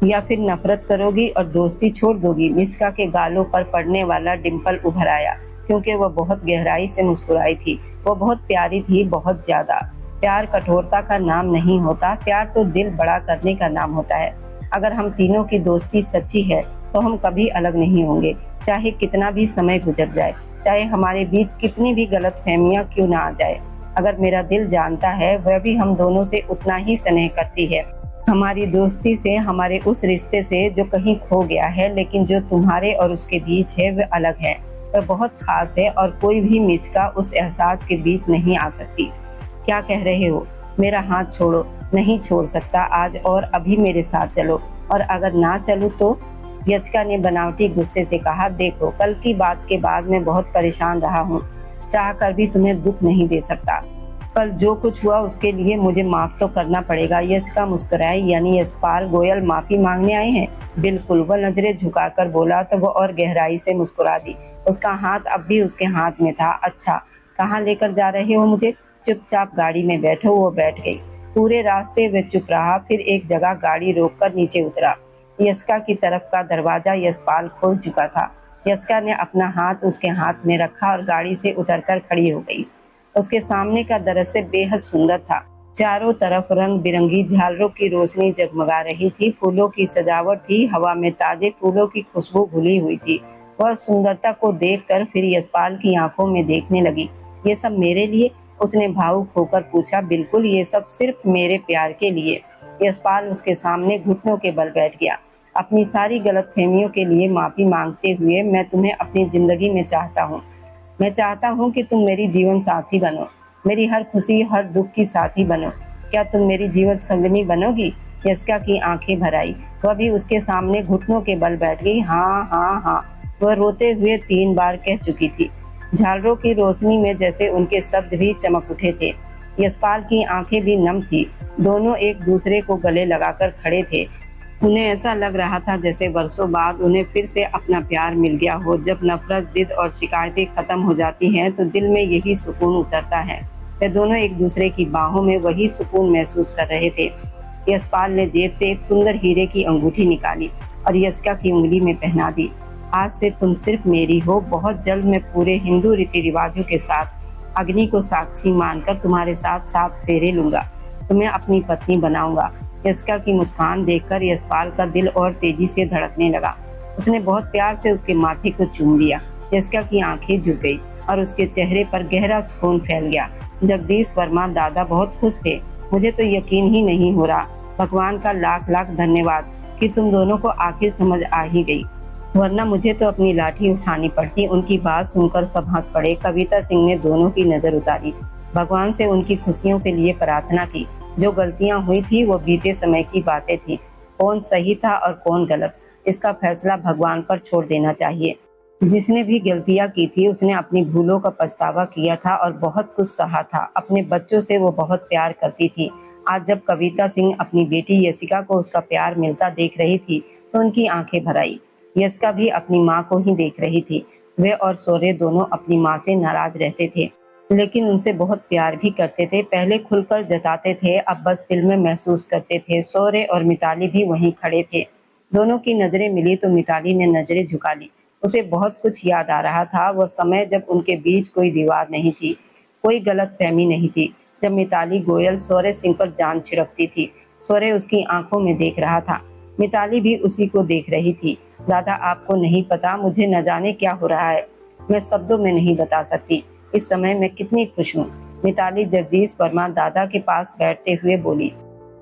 या फिर नफरत करोगी और दोस्ती छोड़ दोगी? मिस्का के गालों पर पड़ने वाला डिंपल उभर आया, क्योंकि वह बहुत गहराई से मुस्कुराई थी। वो बहुत प्यारी थी, बहुत ज्यादा। प्यार कठोरता का नाम नहीं होता। प्यार तो दिल बड़ा करने का नाम होता है। अगर हम तीनों की दोस्ती सच्ची है तो हम कभी अलग नहीं होंगे, चाहे कितना भी समय गुजर जाए, चाहे हमारे बीच कितनी भी गलतफहमियां क्यों ना आ जाए। अगर मेरा दिल जानता है, वह भी हम दोनों से उतना ही स्नेह करती है। हमारी दोस्ती से, हमारे उस रिश्ते से जो कहीं खो गया है, लेकिन जो तुम्हारे और उसके बीच है वह अलग है। वह बहुत खास है और कोई भी मिस्का उस एहसास के बीच नहीं आ सकती। क्या कह रहे हो? मेरा हाथ छोड़ो। नहीं छोड़ सकता आज, और अभी मेरे साथ चलो। और अगर ना चलूं तो? यशिका ने बनावटी गुस्से से कहा। देखो, कल की बात के बाद मैं बहुत परेशान रहा हूँ। चाह कर भी तुम्हें दुख नहीं दे सकता। कल जो कुछ हुआ उसके लिए मुझे माफ तो करना पड़ेगा। यशिका मुस्कुराई। यानी यशपाल गोयल माफी मांगने आए हैं? बिल्कुल। वह नजरें झुकाकर बोला तो वह और गहराई से मुस्कुरा दी। उसका हाथ अब भी उसके हाथ में था। अच्छा, कहाँ लेकर जा रहे हो मुझे? चुपचाप गाड़ी में बैठो। वो बैठ गई। पूरे रास्ते वे चुप रहा। फिर एक जगह गाड़ी रोककर नीचे उतरा। यशिका की तरफ का दरवाजा यशपाल खोल चुका था। यशिका ने अपना हाथ उसके हाथ में रखा और गाड़ी से उतरकर खड़ी हो गई। उसके सामने का दृश्य बेहद सुंदर था। चारों तरफ रंग बिरंगी झालरों की रोशनी जगमगा रही थी, फूलों की सजावट थी, हवा में ताजे फूलों की खुशबू घुली हुई थी। वह सुंदरता को देखकर फिर यशपाल की आंखों में देखने लगी। ये सब मेरे लिए? उसने भावुक होकर पूछा। बिल्कुल, ये सब सिर्फ मेरे प्यार के लिए। यशपाल उसके सामने घुटनों के बल बैठ गया। अपनी सारी गलतफहमियों के लिए माफी मांगते हुए, मैं तुम्हें अपनी जिंदगी में चाहता हूँ। मैं चाहता हूँ कि तुम मेरी जीवन साथी बनो, मेरी हर खुशी हर दुख की साथी बनो। क्या तुम मेरी जीवन संगनी बनोगी? यस्का की आंखें भर आई। वह भी उसके सामने घुटनों के बल बैठ गई। हाँ हाँ हाँ, वह रोते हुए 3 बार कह चुकी थी। झालरों की रोशनी में जैसे उनके शब्द भी चमक उठे थे। यशपाल की आंखें भी नम थी। दोनों एक दूसरे को गले लगाकर खड़े थे। उन्हें ऐसा लग रहा था जैसे वर्षों बाद उन्हें फिर से अपना प्यार मिल गया हो। जब नफरत, जिद और शिकायतें खत्म हो जाती हैं तो दिल में यही सुकून उतरता है। वे दोनों एक दूसरे की बाहों में वही सुकून महसूस कर रहे थे। यशपाल ने जेब से एक सुंदर हीरे की अंगूठी निकाली और यस्का की उंगली में पहना दी। आज से तुम सिर्फ मेरी हो। बहुत जल्द मैं पूरे हिंदू रीति रिवाजों के साथ अग्नि को साक्षी मानकर तुम्हारे साथ 7 फेरे लूंगा। तुम्हें अपनी पत्नी बनाऊंगा। यस्का की मुस्कान देखकर यशपाल का दिल और तेजी से धड़कने लगा। उसने बहुत प्यार से उसके माथे को चूम लिया। यस्का की आंखें झुक गई और उसके चेहरे पर गहरा सुकून फैल गया। जगदीश वर्मा दादा बहुत खुश थे। मुझे तो यकीन ही नहीं हो रहा। भगवान का लाख लाख धन्यवाद कि तुम दोनों को आखिर समझ आ ही गई, वरना मुझे तो अपनी लाठी उठानी पड़ती। उनकी बात सुनकर सब हंस पड़े। कविता सिंह ने दोनों की नजर उतारी, भगवान से उनकी खुशियों के लिए प्रार्थना की। जो गलतियां हुई थी वो बीते समय की बातें थी। कौन सही था और कौन गलत, इसका फैसला भगवान पर छोड़ देना चाहिए। जिसने भी गलतियां की थी उसने अपनी भूलों का पछतावा किया था और बहुत कुछ सहा था। अपने बच्चों से वो बहुत प्यार करती थी। आज जब कविता सिंह अपनी बेटी यशिका को उसका प्यार मिलता देख रही थी तो उनकी आंखें भर आई। यशिका भी अपनी माँ को ही देख रही थी। वे और सौर्य दोनों अपनी माँ से नाराज रहते थे, लेकिन उनसे बहुत प्यार भी करते थे। पहले खुलकर जताते थे, अब बस दिल में महसूस करते थे। सौर्य और मिताली भी वहीं खड़े थे। दोनों की नजरें मिली तो मिताली ने नजरें झुका ली। उसे बहुत कुछ याद आ रहा था। वह समय जब उनके बीच कोई दीवार नहीं थी, कोई गलतफहमी नहीं थी। जब मिताली गोयल सौर्य सिंह पर जान छिड़कती थी। सौर्य उसकी आंखों में देख रहा था, मिताली भी उसी को देख रही थी। दादा, आपको नहीं पता मुझे न जाने क्या हो रहा है। मैं शब्दों में नहीं बता सकती इस समय मैं कितनी खुश हूँ। मिताली जगदीश वर्मा दादा के पास बैठते हुए बोली।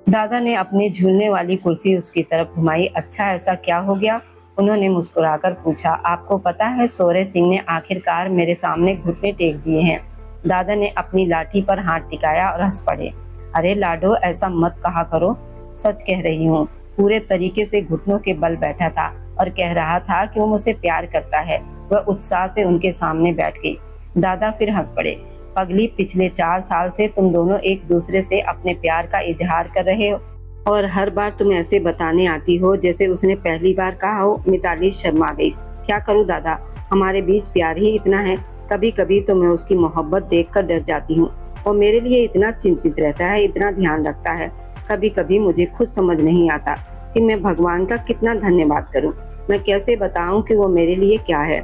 दादा ने अपनी झूलने वाली कुर्सी उसकी तरफ घुमाई। अच्छा, ऐसा क्या हो गया? उन्होंने मुस्कुराकर पूछा। आपको पता है, सौर्य सिंह ने आखिरकार मेरे सामने घुटने टेक दिए हैं। दादा ने अपनी लाठी पर हाथ टिकाया और हंस पड़े। अरे लाडो, ऐसा मत कहा करो। सच कह रही हूँ। पूरे तरीके से घुटनों के बल बैठा था और कह रहा था कि वो मुझसे प्यार करता है। वह उत्साह से उनके सामने बैठ गई। दादा फिर हंस पड़े। पगली, पिछले 4 साल से तुम दोनों एक दूसरे से अपने प्यार का इजहार कर रहे हो और हर बार तुम ऐसे बताने आती हो जैसे उसने पहली बार कहा हो। मिताली शर्मा गई। क्या करूं दादा, हमारे बीच प्यार ही इतना है। कभी कभी तो मैं उसकी मोहब्बत देखकर डर जाती हूँ। वो मेरे लिए इतना चिंतित रहता है, इतना ध्यान रखता है। कभी कभी मुझे खुद समझ नहीं आता कि मैं भगवान का कितना धन्यवाद करूं। मैं कैसे बताऊं कि वो मेरे लिए क्या है।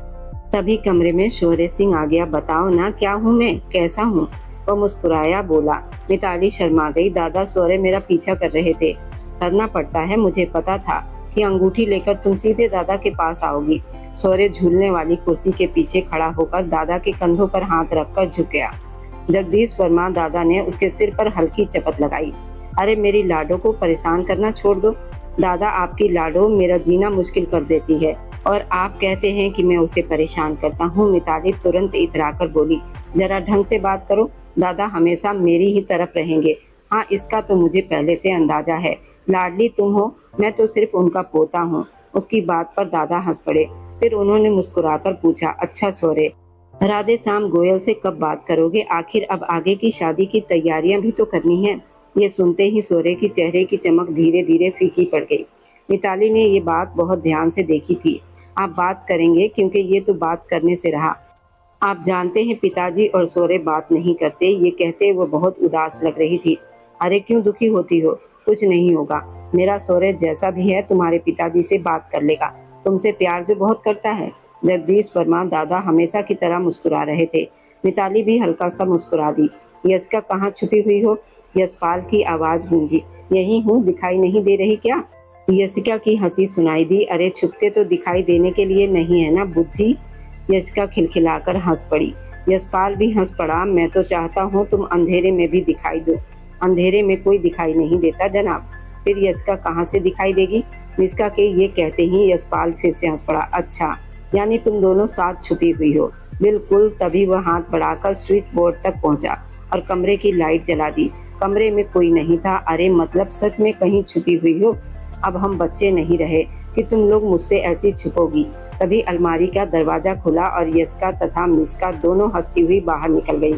तभी कमरे में शौर्य सिंह आ गया। बताओ ना, क्या हूँ मैं, कैसा हूँ? वो मुस्कुराया, बोला। मिताली शर्मा गई। दादा, सौर्य मेरा पीछा कर रहे थे। करना पड़ता है, मुझे पता था कि अंगूठी लेकर तुम सीधे दादा के पास आओगी। सौर्य झूलने वाली कुर्सी के पीछे खड़ा होकर दादा के कंधों पर हाथ रखकर झुक गया। जगदीश वर्मा दादा ने उसके सिर पर हल्की चपत लगाई। अरे मेरी लाडो को परेशान करना छोड़ दो। दादा, आपकी लाडो मेरा जीना मुश्किल कर देती है और आप कहते हैं कि मैं उसे परेशान करता हूँ। मिताली तुरंत इतराकर बोली। जरा ढंग से बात करो। दादा हमेशा मेरी ही तरफ रहेंगे। हाँ, इसका तो मुझे पहले से अंदाजा है। लाडली तुम हो, मैं तो सिर्फ उनका पोता हूँ। उसकी बात पर दादा हंस पड़े। फिर उन्होंने मुस्कुराकर पूछा, अच्छा सौर्य, राधे श्याम गोयल से कब बात करोगे? आखिर अब आगे की शादी की तैयारियां भी तो करनी है। ये सुनते ही सौर्य की चेहरे की चमक धीरे धीरे फीकी पड़ गई। मिताली ने ये बात बहुत ध्यान से देखी थी। आप बात करेंगे, क्योंकि ये तो बात करने से रहा। आप जानते हैं पिताजी और सौर्य बात नहीं करते। ये कहते वो बहुत उदास लग रही थी। अरे क्यों दुखी होती हो? कुछ नहीं होगा। मेरा सौर्य जैसा भी है तुम्हारे पिताजी से बात कर लेगा। तुमसे प्यार जो बहुत करता है। जगदीश वर्मा दादा हमेशा की तरह मुस्कुरा रहे थे। मिताली भी हल्का सा मुस्कुरा दी। यशिका कहाँ छुपी हुई हो? यशपाल की आवाज गूंजी। यही हूँ, दिखाई नहीं दे रही क्या? यशिका की हंसी सुनाई दी। अरे छुपके तो दिखाई देने के लिए नहीं है ना बुद्धि। यशिका खिलखिलाकर हंस पड़ी। यशपाल भी हंस पड़ा। मैं तो चाहता हूँ तुम अंधेरे में भी दिखाई दो। अंधेरे में कोई दिखाई नहीं देता जनाब। फिर यशिका कहाँ से दिखाई देगी? निष्का के ये कहते ही यशपाल फिर से हंस पड़ा। अच्छा, यानी तुम दोनों साथ छुपी हुई हो? बिल्कुल। तभी वह हाथ बढ़ाकर स्विच बोर्ड तक पहुंचा और कमरे की लाइट जला दी। कमरे में कोई नहीं था। अरे मतलब सच में कहीं छुपी हुई हो? अब हम बच्चे नहीं रहे कि तुम लोग मुझसे ऐसी छुपोगी। तभी अलमारी का दरवाजा खुला और यशिका तथा मिस्का दोनों हंसती हुई बाहर निकल गई।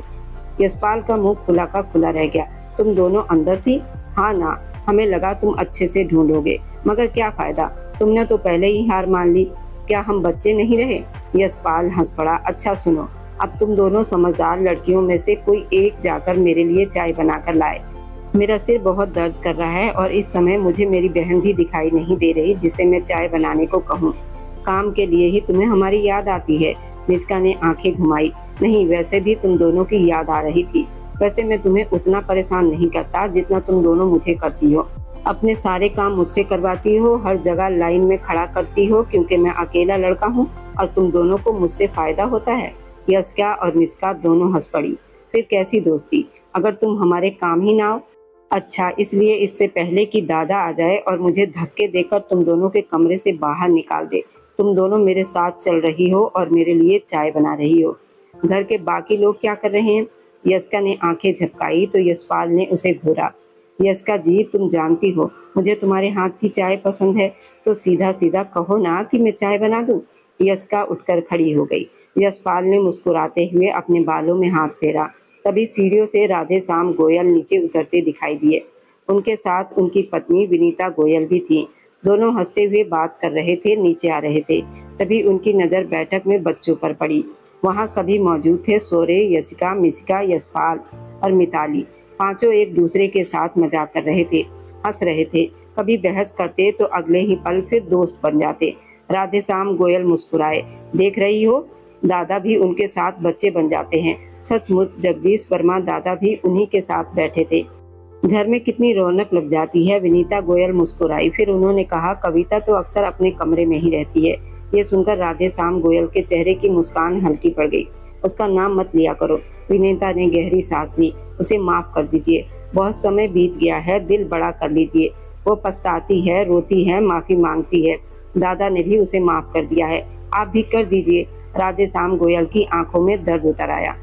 यशपाल का मुंह खुला का खुला रह गया। तुम दोनों अंदर थी? हाँ ना, हमें लगा तुम अच्छे से ढूंढोगे, मगर क्या फायदा, तुमने तो पहले ही हार मान ली। क्या हम बच्चे नहीं रहे? यशपाल हंस पड़ा। अच्छा सुनो, अब तुम दोनों समझदार लड़कियों में से कोई एक जाकर मेरे लिए चाय बनाकर लाए। मेरा सिर बहुत दर्द कर रहा है और इस समय मुझे मेरी बहन भी दिखाई नहीं दे रही जिसे मैं चाय बनाने को कहूँ। काम के लिए ही तुम्हें हमारी याद आती है? निष्का ने आंखें घुमाई। नहीं, वैसे भी तुम दोनों की याद आ रही थी। वैसे मैं तुम्हें उतना परेशान नहीं करता जितना तुम दोनों मुझे करती हो। अपने सारे काम मुझसे करवाती हो, हर जगह लाइन में खड़ा करती हो क्योंकि मैं अकेला लड़का हूँ और तुम दोनों को मुझसे फायदा होता है। यशिका और निष्का दोनों हंस पड़ी। फिर कैसी दोस्ती, अगर तुम हमारे काम ही ना हो? अच्छा, इसलिए इससे पहले कि दादा आ जाए और मुझे धक्के देकर तुम दोनों के कमरे से बाहर निकाल दे, तुम दोनों मेरे साथ चल रही हो और मेरे लिए चाय बना रही हो। घर के बाकी लोग क्या कर रहे हैं? यशिका ने आंखें झपकाई तो यशपाल ने उसे घूरा। यशिका जी, तुम जानती हो मुझे तुम्हारे हाथ की चाय पसंद है, तो सीधा सीधा कहो ना कि मैं चाय बना दूं। यशिका उठकर खड़ी हो गई। यशपाल ने मुस्कुराते हुए अपने बालों में हाथ फेरा। तभी सीढ़ियों से राधे श्याम गोयल नीचे उतरते दिखाई दिए। उनके साथ उनकी पत्नी विनीता गोयल भी थी। दोनों हंसते हुए बात कर रहे थे, नीचे आ रहे थे। तभी उनकी नजर बैठक में बच्चों पर पड़ी। वहां सभी मौजूद थे। सोरे, यशिका, मिसिका, यशपाल और मिताली। पांचों एक दूसरे के साथ मजाक कर रहे थे, हंस रहे थे। कभी बहस करते तो अगले ही पल फिर दोस्त बन जाते। राधे श्याम गोयल मुस्कुराए। देख रही हो, दादा भी उनके साथ बच्चे बन जाते हैं। सचमुच जगदीश वर्मा दादा भी उन्हीं के साथ बैठे थे। घर में कितनी रौनक लग जाती है। विनीता गोयल मुस्कुराई। फिर उन्होंने कहा, कविता तो अक्सर अपने कमरे में ही रहती है। ये सुनकर राधे श्याम गोयल के चेहरे की मुस्कान हल्की पड़ गई। उसका नाम मत लिया करो। विनीता ने गहरी सांस ली। उसे माफ कर दीजिए, बहुत समय बीत गया है, दिल बड़ा कर लीजिए। वो पछताती है, रोती है, माफी मांगती है। दादा ने भी उसे माफ कर दिया है, आप भी कर दीजिए। राधे श्याम गोयल की आंखों में दर्द उतर आया।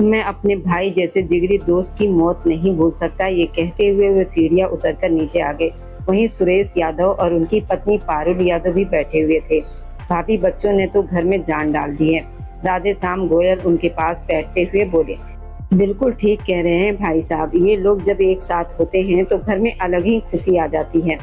मैं अपने भाई जैसे जिगरी दोस्त की मौत नहीं भूल सकता। ये कहते हुए वे सीढ़ियां उतरकर नीचे आ गए। वहीं सुरेश यादव और उनकी पत्नी पारुल यादव भी बैठे हुए थे। भाभी, बच्चों ने तो घर में जान डाल दी है। राधे श्याम गोयल उनके पास बैठते हुए बोले। बिल्कुल ठीक कह रहे हैं भाई साहब, ये लोग जब एक साथ होते हैं तो घर में अलग ही खुशी आ जाती है।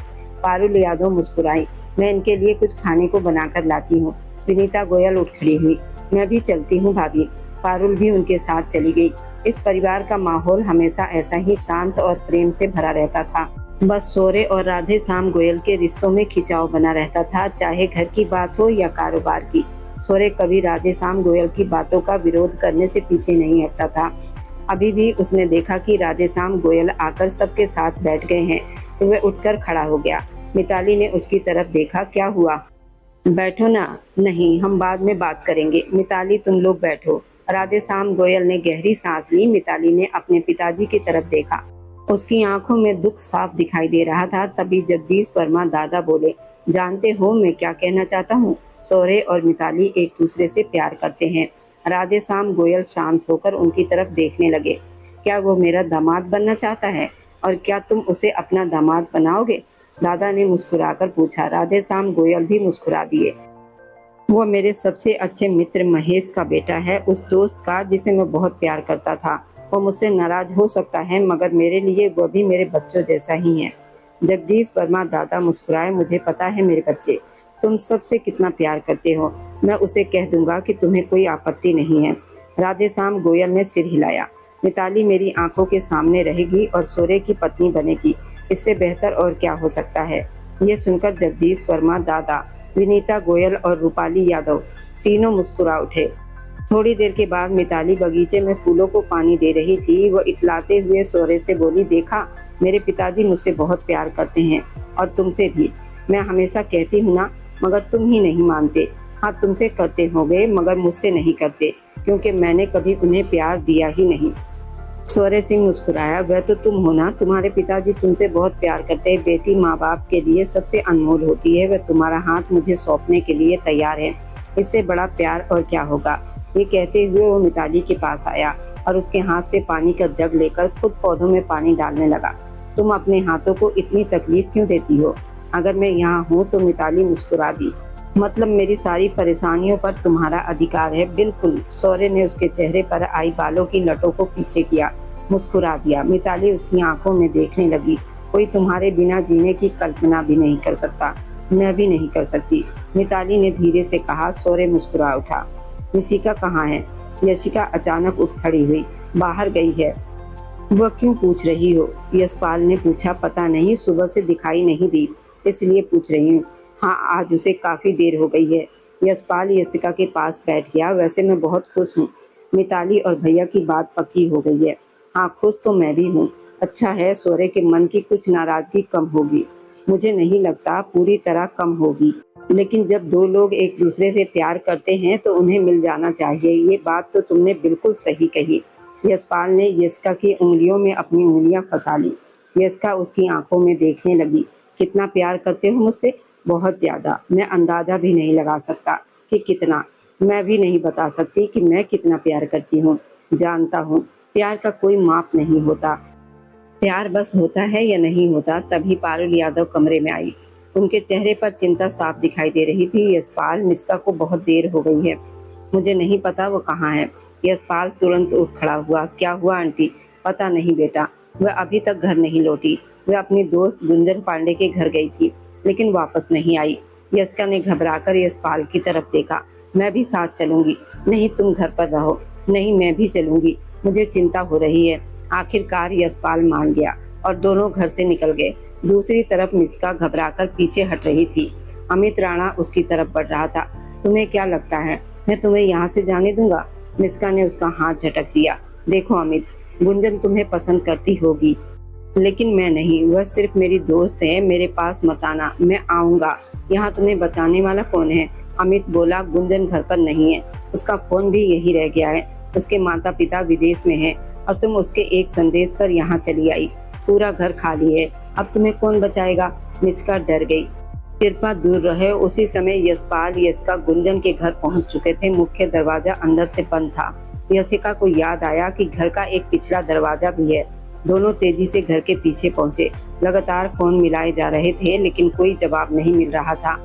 पारुल यादव मुस्कुराई। मैं इनके लिए कुछ खाने को बनाकर लाती हूँ। विनीता गोयल उठ खड़ी हुई। मैं भी चलती हूँ भाभी। पारुल भी उनके साथ चली गई। इस परिवार का माहौल हमेशा ऐसा ही शांत और प्रेम से भरा रहता था। बस सोरे और राधे श्याम गोयल के रिश्तों में खिंचाव बना रहता था, चाहे घर की बात हो या कारोबार की। सोरे कभी राधे श्याम गोयल की बातों का विरोध करने से पीछे नहीं हटता था। अभी भी उसने देखा कि राधे श्याम गोयल आकर सबके साथ बैठ गए हैं तो वह उठकर खड़ा हो गया। मिताली ने उसकी तरफ देखा। क्या हुआ? बैठो ना। नहीं, हम बाद में बात करेंगे। मिताली, तुम लोग बैठो। राधे श्याम गोयल ने गहरी सांस ली। मिताली ने अपने पिताजी की तरफ देखा। उसकी आंखों में दुख साफ दिखाई दे रहा था। तभी जगदीश वर्मा दादा बोले, जानते हो मैं क्या कहना चाहता हूँ? सोरे और मिताली एक दूसरे से प्यार करते हैं। राधे श्याम गोयल शांत होकर उनकी तरफ देखने लगे। क्या वो मेरा दामाद बनना चाहता है और क्या तुम उसे अपना दामाद बनाओगे? दादा ने मुस्कुराकर पूछा। राधे श्याम गोयल भी मुस्कुरा दिए। वो मेरे सबसे अच्छे मित्र महेश का बेटा है, उस दोस्त का जिसे मैं बहुत प्यार करता था। वो मुझसे नाराज हो सकता है मगर मेरे लिए वो भी मेरे बच्चों जैसा ही है। जगदीश वर्मा दादा मुस्कुराए। मुझे पता है मेरे बच्चे, तुम सबसे कितना प्यार करते हो। मैं उसे कह दूंगा कि तुम्हें कोई आपत्ति नहीं है। राधे श्याम गोयल ने सिर हिलाया। मिताली मेरी आंखों के सामने रहेगी और सोरे की पत्नी बनेगी, इससे बेहतर और क्या हो सकता है। ये सुनकर जगदीश वर्मा दादा, विनीता गोयल और रूपाली यादव तीनों मुस्कुरा उठे। थोड़ी देर के बाद मिताली बगीचे में फूलों को पानी दे रही थी। वो इतलाते हुए सोरे से बोली, देखा, मेरे पिताजी मुझसे बहुत प्यार करते हैं और तुमसे भी। मैं हमेशा कहती हूँ ना, मगर तुम ही नहीं मानते। हाँ, तुमसे करते होंगे मगर मुझसे नहीं करते, क्योंकि मैंने कभी उन्हें प्यार दिया ही नहीं। सौर्य सिंह मुस्कुराया, वह तो तुम हो ना, तुम्हारे पिताजी तुमसे बहुत प्यार करते हैं। बेटी माँ बाप के लिए सबसे अनमोल होती है। वह तुम्हारा हाथ मुझे सौंपने के लिए तैयार है। इससे बड़ा प्यार और क्या होगा। ये कहते हुए वो मिताली के पास आया और उसके हाथ से पानी का जग लेकर खुद पौधों में पानी डालने लगा। तुम अपने हाथों को इतनी तकलीफ क्यों देती हो? अगर मैं यहाँ हूँ तो मिताली मुस्कुरा दी। मतलब मेरी सारी परेशानियों पर तुम्हारा अधिकार है। बिल्कुल। सौर्य ने उसके चेहरे पर आई बालों की लटों को पीछे किया, मुस्कुरा दिया। मिताली उसकी आंखों में देखने लगी। कोई तुम्हारे बिना जीने की कल्पना भी नहीं कर सकता। मैं भी नहीं कर सकती, मिताली ने धीरे से कहा। सौर्य मुस्कुरा उठा। यशिका कहाँ है? यशिका अचानक उठ खड़ी हुई। बाहर गई है। वह क्यों पूछ रही हो? यशपाल ने पूछा। पता नहीं, सुबह से दिखाई नहीं दी, इसलिए पूछ रही हूँ। हाँ, आज उसे काफी देर हो गई है। यशपाल यशिका के पास बैठ गया। वैसे मैं बहुत खुश हूँ। मिताली और भैया की बात पक्की हो गई है। हाँ, खुश तो मैं भी हूँ। अच्छा है, सौर्य के मन की कुछ नाराजगी कम होगी। मुझे नहीं लगता पूरी तरह कम होगी, लेकिन जब दो लोग एक दूसरे से प्यार करते हैं तो उन्हें मिल जाना चाहिए। ये बात तो तुमने बिल्कुल सही कही। यशपाल ने यशिका की उंगलियों में अपनी उंगलियां फंसा ली। यशिका उसकी आंखों में देखने लगी। कितना प्यार करते हो मुझसे? बहुत ज्यादा। मैं अंदाजा भी नहीं लगा सकता कि कितना। मैं भी नहीं बता सकती कि मैं कितना प्यार करती हूँ। जानता हूँ, प्यार का कोई माप नहीं होता। प्यार बस होता है या नहीं होता। तभी पारुल यादव कमरे में आई। उनके चेहरे पर चिंता साफ दिखाई दे रही थी। यशपाल, मिस्का को बहुत देर हो गई है। मुझे नहीं पता वो कहाँ है। यशपाल तुरंत उठ खड़ा हुआ। क्या हुआ आंटी? पता नहीं बेटा, वह अभी तक घर नहीं लौटी। वह अपनी दोस्त गुंजन पांडे के घर गई थी, लेकिन वापस नहीं आई। यशिका ने घबराकर यशपाल की तरफ देखा। मैं भी साथ चलूंगी। नहीं, तुम घर पर रहो। नहीं, मैं भी चलूंगी। मुझे चिंता हो रही है। आखिरकार यशपाल मान गया और दोनों घर से निकल गए। दूसरी तरफ मिस्का घबराकर पीछे हट रही थी। अमित राणा उसकी तरफ बढ़ रहा था। तुम्हें क्या लगता है मैं तुम्हें यहाँ से जाने दूंगा? मिस्का ने उसका हाथ झटक दिया। देखो अमित, गुंजन तुम्हें पसंद करती होगी, लेकिन मैं नहीं। वह सिर्फ मेरी दोस्त है। मेरे पास मत आना। मैं आऊंगा। यहाँ तुम्हें बचाने वाला कौन है? अमित बोला। गुंजन घर पर नहीं है। उसका फोन भी यही रह गया है। उसके माता पिता विदेश में हैं और तुम उसके एक संदेश पर यहाँ चली आई। पूरा घर खाली है। अब तुम्हें कौन बचाएगा? मिस्का डर गई। कृपा दूर रहे। उसी समय यशपाल यशिका गुंजन के घर पहुंच चुके थे। मुख्य दरवाजा अंदर से बंद था। यशिका को याद आया कि घर का एक पिछला दरवाजा भी है। दोनों तेजी से घर के पीछे पहुंचे। लगातार फोन मिलाए जा रहे थे, लेकिन कोई जवाब नहीं मिल रहा था।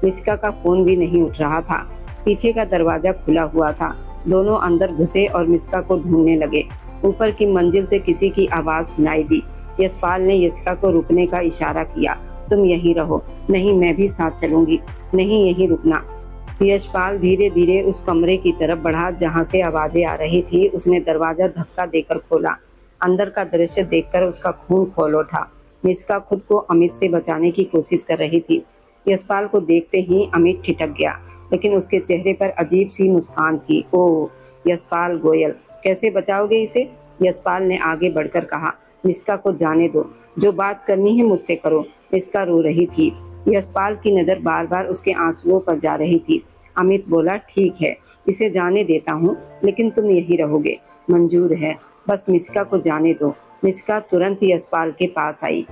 मिस्का का फोन भी नहीं उठ रहा था। पीछे का दरवाजा खुला हुआ था। दोनों अंदर घुसे और मिस्का को ढूंढने लगे। ऊपर की मंजिल से किसी की आवाज सुनाई दी। यशपाल ने यशिका को रुकने का इशारा किया। तुम यहीं रहो। नहीं, मैं भी साथ चलूंगी। नहीं, यहीं रुकना। यशपाल धीरे धीरे उस कमरे की तरफ बढ़ा जहां से आवाजें आ रही थी। उसने दरवाजा धक्का देकर खोला। अंदर का दृश्य देखकर उसका खून खौल उठा। मिस्का खुद को अमित से बचाने की कोशिश कर रही थी। यशपाल को देखते ही अमित ठिठक गया, लेकिन उसके चेहरे पर अजीब सी मुस्कान थी। ओह, यशपाल गोयल, कैसे बचाओगे इसे? यशपाल ने आगे बढ़कर कहा। मिस्का को जाने दो। जो बात करनी है मुझसे करो। मिस्का रो रही थी। यशपाल की नजर बार बार उसके आंसुओं पर जा रही थी। अमित बोला, ठीक है, इसे जाने देता हूँ, लेकिन तुम यहीं रहोगे। मंजूर है, बस मिस्का को जाने दो। मिस्का तुरंत यशपाल के पास आई।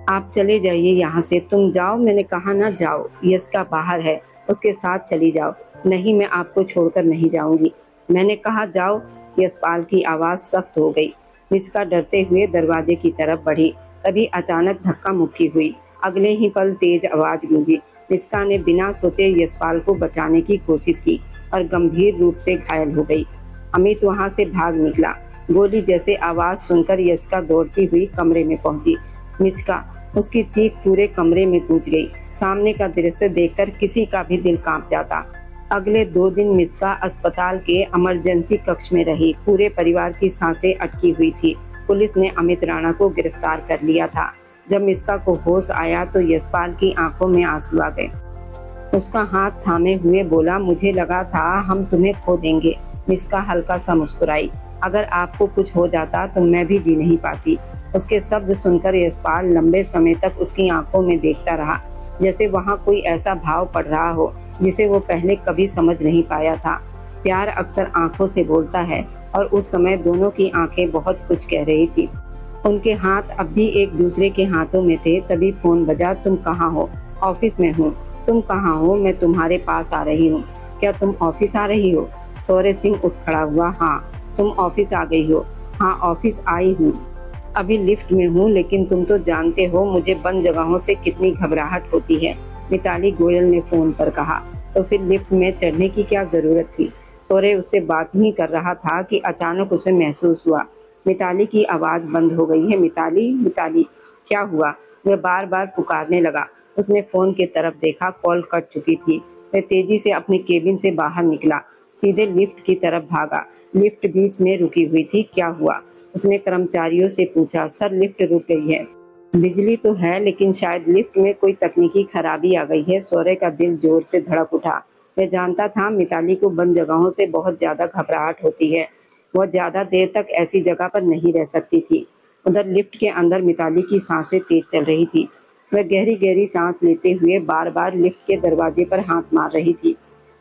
आप चले जाइए यहाँ से। तुम जाओ, मैंने कहा ना जाओ। यशिका बाहर है, उसके साथ चली जाओ। नहीं, मैं आपको छोड़कर नहीं जाऊंगी। मैंने कहा जाओ। यशपाल की आवाज सख्त हो गई। मिस्का डरते हुए दरवाजे की तरफ बढ़ी। तभी अचानक धक्का मुक्की हुई। अगले ही पल तेज आवाज गूंजी। मिस्का ने बिना सोचे यशपाल को बचाने की कोशिश की और गंभीर रूप से घायल हो गई। अमित वहां से भाग निकला। गोली जैसे आवाज सुनकर यशिका दौड़ती हुई कमरे में पहुंची। मिस्का, उसकी चीख पूरे कमरे में गूंज गई। सामने का दृश्य देखकर किसी का भी दिल कांप जाता। अगले 2 दिन मिस्का अस्पताल के इमरजेंसी कक्ष में रही। पूरे परिवार की सांसें अटकी हुई थी। पुलिस ने अमित राणा को गिरफ्तार कर लिया था। जब मिस्का को होश आया तो यशपाल की आंखों में आंसू आ गए। उसका हाथ थामे हुए बोला, मुझे लगा था हम तुम्हें खो देंगे, मिस्का हल्का सा मुस्कुराई। अगर आपको कुछ हो जाता तो मैं भी जी नहीं पाती। उसके शब्द सुनकर यशपाल लंबे समय तक उसकी आंखों में देखता रहा, जैसे वहां कोई ऐसा भाव पड़ रहा हो जिसे वो पहले कभी समझ नहीं पाया था। प्यार अक्सर आंखों से बोलता है और उस समय दोनों की आंखें बहुत कुछ कह रही थी। उनके हाथ अब भी एक दूसरे के हाथों में थे। तभी फोन बजा। तुम कहाँ हो? ऑफिस में हूँ। तुम कहाँ हो? मैं तुम्हारे पास आ रही हूँ। क्या तुम ऑफिस आ रही हो? शौर्य सिंह उठ खड़ा हुआ। हाँ। तुम ऑफिस आ गई हो? हाँ, ऑफिस आई हूँ। अभी लिफ्ट में हूँ, लेकिन तुम तो जानते हो मुझे बंद जगहों से कितनी घबराहट होती है, मिताली गोयल ने फोन पर कहा। तो फिर लिफ्ट में चढ़ने की क्या जरूरत थी? शौर्य उससे बात ही कर रहा था कि अचानक उसे महसूस हुआ मिताली की आवाज बंद हो गई है। मिताली, मिताली, क्या हुआ? वह बार बार पुकारने लगा। उसने फोन की तरफ देखा, कॉल कट चुकी थी। वह तेजी से अपने केबिन से बाहर निकला, सीधे लिफ्ट की तरफ भागा। लिफ्ट बीच में रुकी हुई थी। क्या हुआ? उसने कर्मचारियों से पूछा। सर, लिफ्ट रुक गई है। बिजली तो है, लेकिन शायद लिफ्ट में कोई तकनीकी खराबी आ गई है। शौर्य का दिल जोर से धड़क उठा। वह जानता था मिताली को बंद जगहों से बहुत ज्यादा घबराहट होती है। वह ज्यादा देर तक ऐसी जगह पर नहीं रह सकती थी। उधर लिफ्ट के अंदर मिताली की सांसें तेज चल रही थी। वह गहरी गहरी सांस लेते हुए बार बार लिफ्ट के दरवाजे पर हाथ मार रही थी।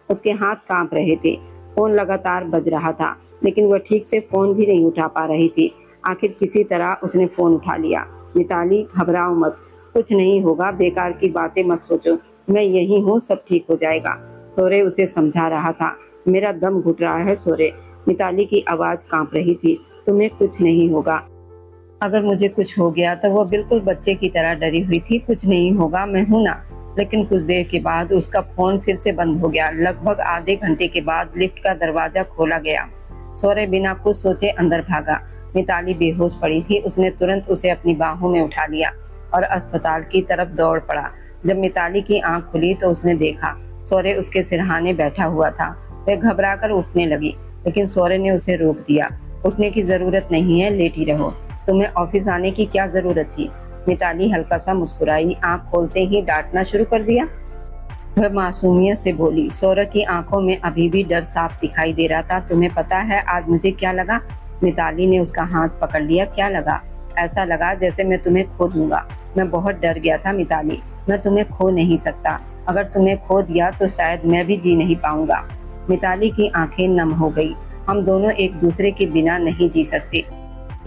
उसके हाथ कांप रहे थे। फोन लगातार बज रहा था, लेकिन वह ठीक से फोन भी नहीं उठा पा रही थी। आखिर किसी तरह उसने फोन उठा लिया। मिताली, घबराओ मत, कुछ नहीं होगा, बेकार की बातें मत सोचो, मैं यही हूँ, सब ठीक हो जाएगा। शौर्य उसे समझा रहा था। मेरा दम घुट रहा है शौर्य। मिताली की आवाज कांप रही थी। तुम्हें कुछ नहीं होगा। अगर मुझे कुछ हो गया तो वो बिल्कुल बच्चे की तरह डरी हुई थी। कुछ नहीं होगा, मैं हूं ना। लेकिन कुछ देर के बाद उसका फोन फिर से बंद हो गया। लगभग आधे घंटे के बाद लिफ्ट का दरवाजा खोला गया। शौर्य बिना कुछ सोचे अंदर भागा। मिताली बेहोश पड़ी थी। उसने तुरंत उसे अपनी बाहों में उठा लिया और अस्पताल की तरफ दौड़ पड़ा। जब मिताली की आंख खुली तो उसने देखा शौर्य उसके सिरहाने बैठा हुआ था। वह घबराकर उठने लगी, लेकिन शौर्य ने उसे रोक दिया। उठने की जरूरत नहीं है, लेटी रहो। तुम्हें ऑफिस आने की क्या जरूरत थी? मिताली हल्का सा मुस्कुराई। आंख खोलते ही डांटना शुरू कर दिया? वह मासूमियत से बोली। शौर्य की आंखों में अभी भी डर साफ दिखाई दे रहा था। तुम्हें पता है आज मुझे क्या लगा? मिताली ने उसका हाथ पकड़ लिया। क्या लगा? ऐसा लगा जैसे मैं तुम्हें खो दूंगा। मैं बहुत डर गया था मिताली। मैं तुम्हें खो नहीं सकता। अगर तुम्हें खो दिया तो शायद मैं भी जी नहीं पाऊंगा। मिताली की आंखें नम हो गई। हम दोनों एक दूसरे के बिना नहीं जी सकते।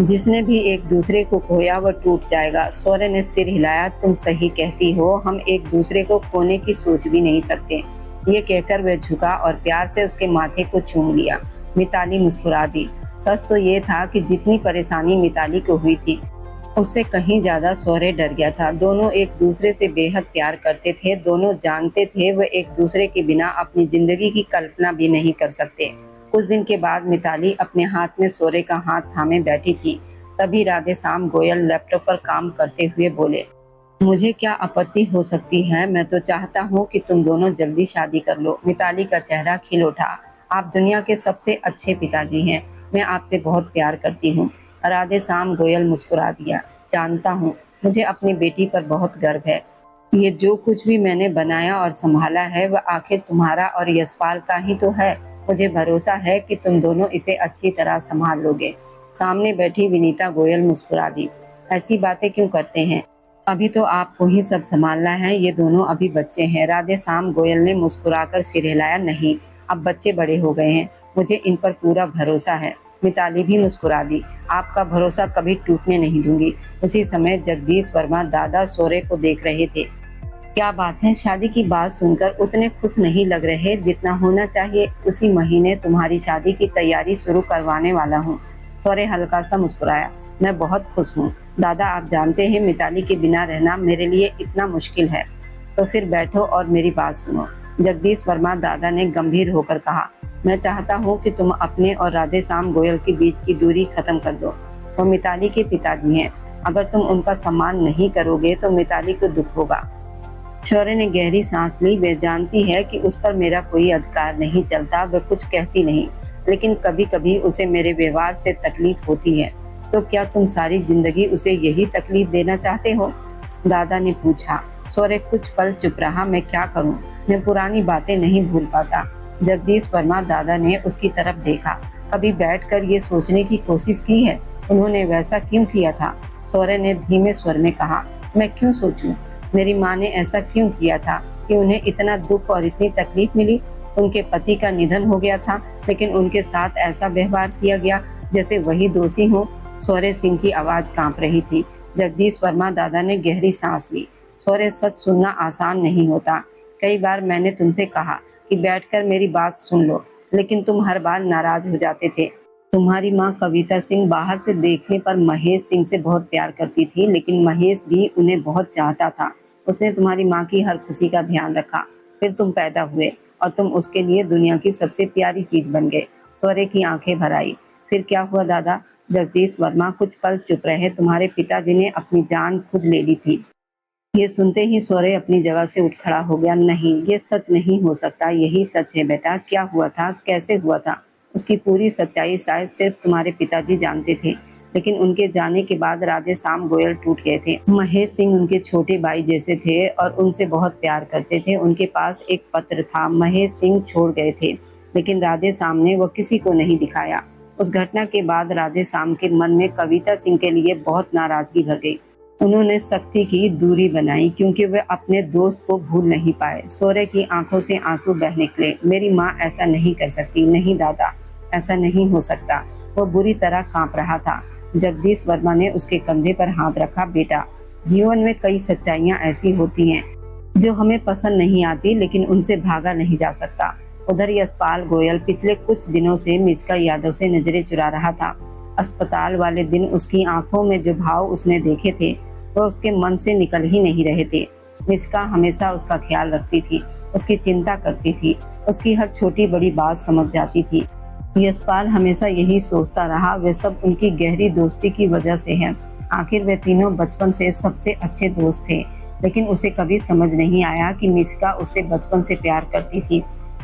जिसने भी एक दूसरे को खोया वह टूट जाएगा। शौर्य ने सिर हिलाया। तुम सही कहती हो, हम एक दूसरे को खोने की सोच भी नहीं सकते। ये कहकर वह झुका और प्यार से उसके माथे को चूम लिया। मिताली मुस्कुरा दी। सच तो ये था कि जितनी परेशानी मिताली को हुई थी, उससे कहीं ज्यादा शौर्य डर गया था। दोनों एक दूसरे से बेहद प्यार करते थे। दोनों जानते थे वह एक दूसरे के बिना अपनी जिंदगी की कल्पना भी नहीं कर सकते। कुछ दिन के बाद मिताली अपने हाथ में शौर्य का हाथ थामे बैठी थी। तभी राधेश्याम गोयल लैपटॉप पर काम करते हुए बोले। मुझे क्या आपत्ति हो सकती है? मैं तो चाहता हूँ कि तुम दोनों जल्दी शादी कर लो। मिताली का चेहरा खिल उठा। आप दुनिया के सबसे अच्छे पिताजी हैं। मैं आपसे बहुत प्यार करती हूँ। राधेश्याम गोयल मुस्कुरा दिया। जानता हूँ, मुझे अपनी बेटी पर बहुत गर्व है। ये जो कुछ भी मैंने बनाया और संभाला है वह आखिर तुम्हारा और यशपाल का ही तो है। मुझे भरोसा है कि तुम दोनों इसे अच्छी तरह संभाल लोगे। सामने बैठी विनीता गोयल मुस्कुरा दी। ऐसी बातें क्यों करते हैं? अभी तो आपको ही सब संभालना है। ये दोनों अभी बच्चे हैं। राधेश्याम गोयल ने मुस्कुराकर सिर हिलाया। नहीं, अब बच्चे बड़े हो गए हैं। मुझे इन पर पूरा भरोसा है। मिताली भी मुस्कुरा दी। आपका भरोसा कभी टूटने नहीं दूंगी। उसी समय जगदीश वर्मा दादा शौर्य को देख रहे थे। क्या बात है? शादी की बात सुनकर उतने खुश नहीं लग रहे जितना होना चाहिए। उसी महीने तुम्हारी शादी की तैयारी शुरू करवाने वाला हूँ। शौर्य हल्का सा मुस्कुराया। मैं बहुत खुश हूँ दादा। आप जानते हैं मिताली के बिना रहना मेरे लिए इतना मुश्किल है। तो फिर बैठो और मेरी बात सुनो। जगदीश वर्मा दादा ने गंभीर होकर कहा। मैं चाहता हूँ कि तुम अपने और राधेश्याम गोयल के बीच की दूरी खत्म कर दो। वो मिताली के पिताजी हैं। अगर तुम उनका सम्मान नहीं करोगे तो मिताली को दुख होगा। शौर्य ने गहरी सांस ली। वे जानती है कि उस पर मेरा कोई अधिकार नहीं चलता। वह कुछ कहती नहीं, लेकिन कभी कभी उसे मेरे व्यवहार से तकलीफ होती है। तो क्या तुम सारी जिंदगी उसे यही तकलीफ देना चाहते हो? दादा ने पूछा। शौर्य कुछ पल चुप रहा। मैं क्या करूं? मैं पुरानी बातें नहीं भूल पाता। जगदीश वर्मा दादा ने उसकी तरफ देखा। कभी बैठकर ये सोचने की कोशिश की है उन्होंने वैसा क्यों किया था? सौर्य ने धीमे स्वर में कहा, मैं क्यों सोचूं? मेरी माँ ने ऐसा क्यों किया था कि उन्हें इतना दुख और इतनी तकलीफ मिली? उनके पति का निधन हो गया था, लेकिन उनके साथ ऐसा व्यवहार किया गया जैसे वही दोषी हो। सौर्य सिंह की आवाज कांप रही थी। जगदीश वर्मा दादा ने गहरी सांस ली। सौर्य, सच सुनना आसान नहीं होता। कई बार मैंने तुमसे कहा कि बैठकर मेरी बात सुन लो, लेकिन तुम हर बार नाराज हो जाते थे। तुम्हारी माँ कविता सिंह बाहर से देखने पर महेश सिंह से बहुत प्यार करती थी, लेकिन महेश भी उन्हें बहुत चाहता था। उसने तुम्हारी माँ की हर खुशी का ध्यान रखा। फिर तुम पैदा हुए और तुम उसके लिए दुनिया की सबसे प्यारी चीज बन गए। सौर्य की आंखें भर आई। फिर क्या हुआ दादा? जगदीश वर्मा कुछ पल चुप रहे। तुम्हारे पिताजी ने अपनी जान खुद ले ली थी। ये सुनते ही सौर्य अपनी जगह से उठ खड़ा हो गया। नहीं, ये सच नहीं हो सकता। यही सच है बेटा। क्या हुआ था? कैसे हुआ था? उसकी पूरी सच्चाई शायद सिर्फ तुम्हारे पिताजी जानते थे, लेकिन उनके जाने के बाद राधे श्याम गोयल टूट गए थे। महेश सिंह उनके छोटे भाई जैसे थे और उनसे बहुत प्यार करते थे। उनके पास एक पत्र था। महेश सिंह छोड़ गए थे, लेकिन राधे श्याम ने वो किसी को नहीं दिखाया। उस घटना के बाद राधे श्याम के मन में कविता सिंह के लिए बहुत नाराजगी भर गई। उन्होंने सख्ती की दूरी बनाई, क्योंकि वे अपने दोस्त को भूल नहीं पाए। सौर्य की आंखों से आंसू बह निकले। मेरी माँ ऐसा नहीं कर सकती। नहीं दादा, ऐसा नहीं हो सकता। वो बुरी तरह कांप रहा था। जगदीश वर्मा ने उसके कंधे पर हाथ रखा। बेटा, जीवन में कई सच्चाइयां ऐसी होती हैं जो हमें पसंद नहीं आती, लेकिन उनसे भागा नहीं जा सकता। उधर यशपाल गोयल पिछले कुछ दिनों से मिस्का यादव से नजरें चुरा रहा था। अस्पताल वाले दिन उसकी आंखों में जो भाव उसने देखे थे वह उसके मन से निकल ही नहीं रहे थे। मिस्का हमेशा उसका ख्याल रखती थी, उसकी चिंता करती थी, उसकी हर छोटी बड़ी बात समझ जाती थी। यशपाल हमेशा यही सोचता रहा, वे सब उनकी गहरी दोस्ती की वजह से है। आखिर वे तीनों बचपन से सबसे अच्छे दोस्त थे, लेकिन उसे कभी समझ नहीं आया कि मिस्का उससे बचपन से प्यार करती थी।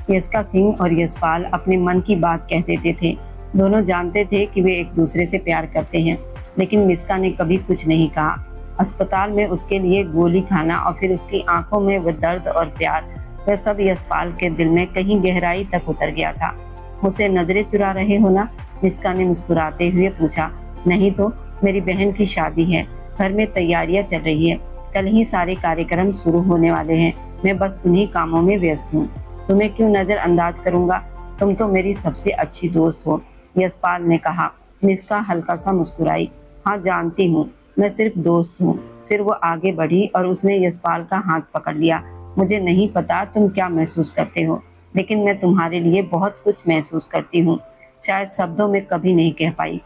मिस्का सिंह और यशपाल अपने मन की बात कह देते थे। दोनों जानते थे कि वे एक दूसरे से प्यार करते हैं, लेकिन मिस्का ने कभी कुछ नहीं कहा। अस्पताल में उसके लिए गोली खाना और फिर उसकी आंखों में वह दर्द और प्यार, वह सब यशपाल के दिल में कहीं गहराई तक उतर गया था। मुझसे नजरें चुरा रहे हो ना? मिस्का ने मुस्कुराते हुए पूछा। नहीं तो, मेरी बहन की शादी है, घर में तैयारियां चल रही है, कल ही सारे कार्यक्रम शुरू होने वाले हैं। मैं बस उन्हीं कामों में व्यस्त हूँ। तुम्हें क्यों नजरअंदाज करूंगा? तुम तो मेरी सबसे अच्छी दोस्त हो, यशपाल ने कहा। मिस्का हल्का सा मुस्कुराई। हाँ जानती हूँ, मैं सिर्फ दोस्त हूँ। फिर वो आगे बढ़ी और उसने यशपाल का हाथ पकड़ लिया। मुझे नहीं पता तुम क्या महसूस करते हो, लेकिन मैं तुम्हारे लिए बहुत कुछ महसूस करती हूँ। शायद शब्दों में कभी नहीं कह पाई,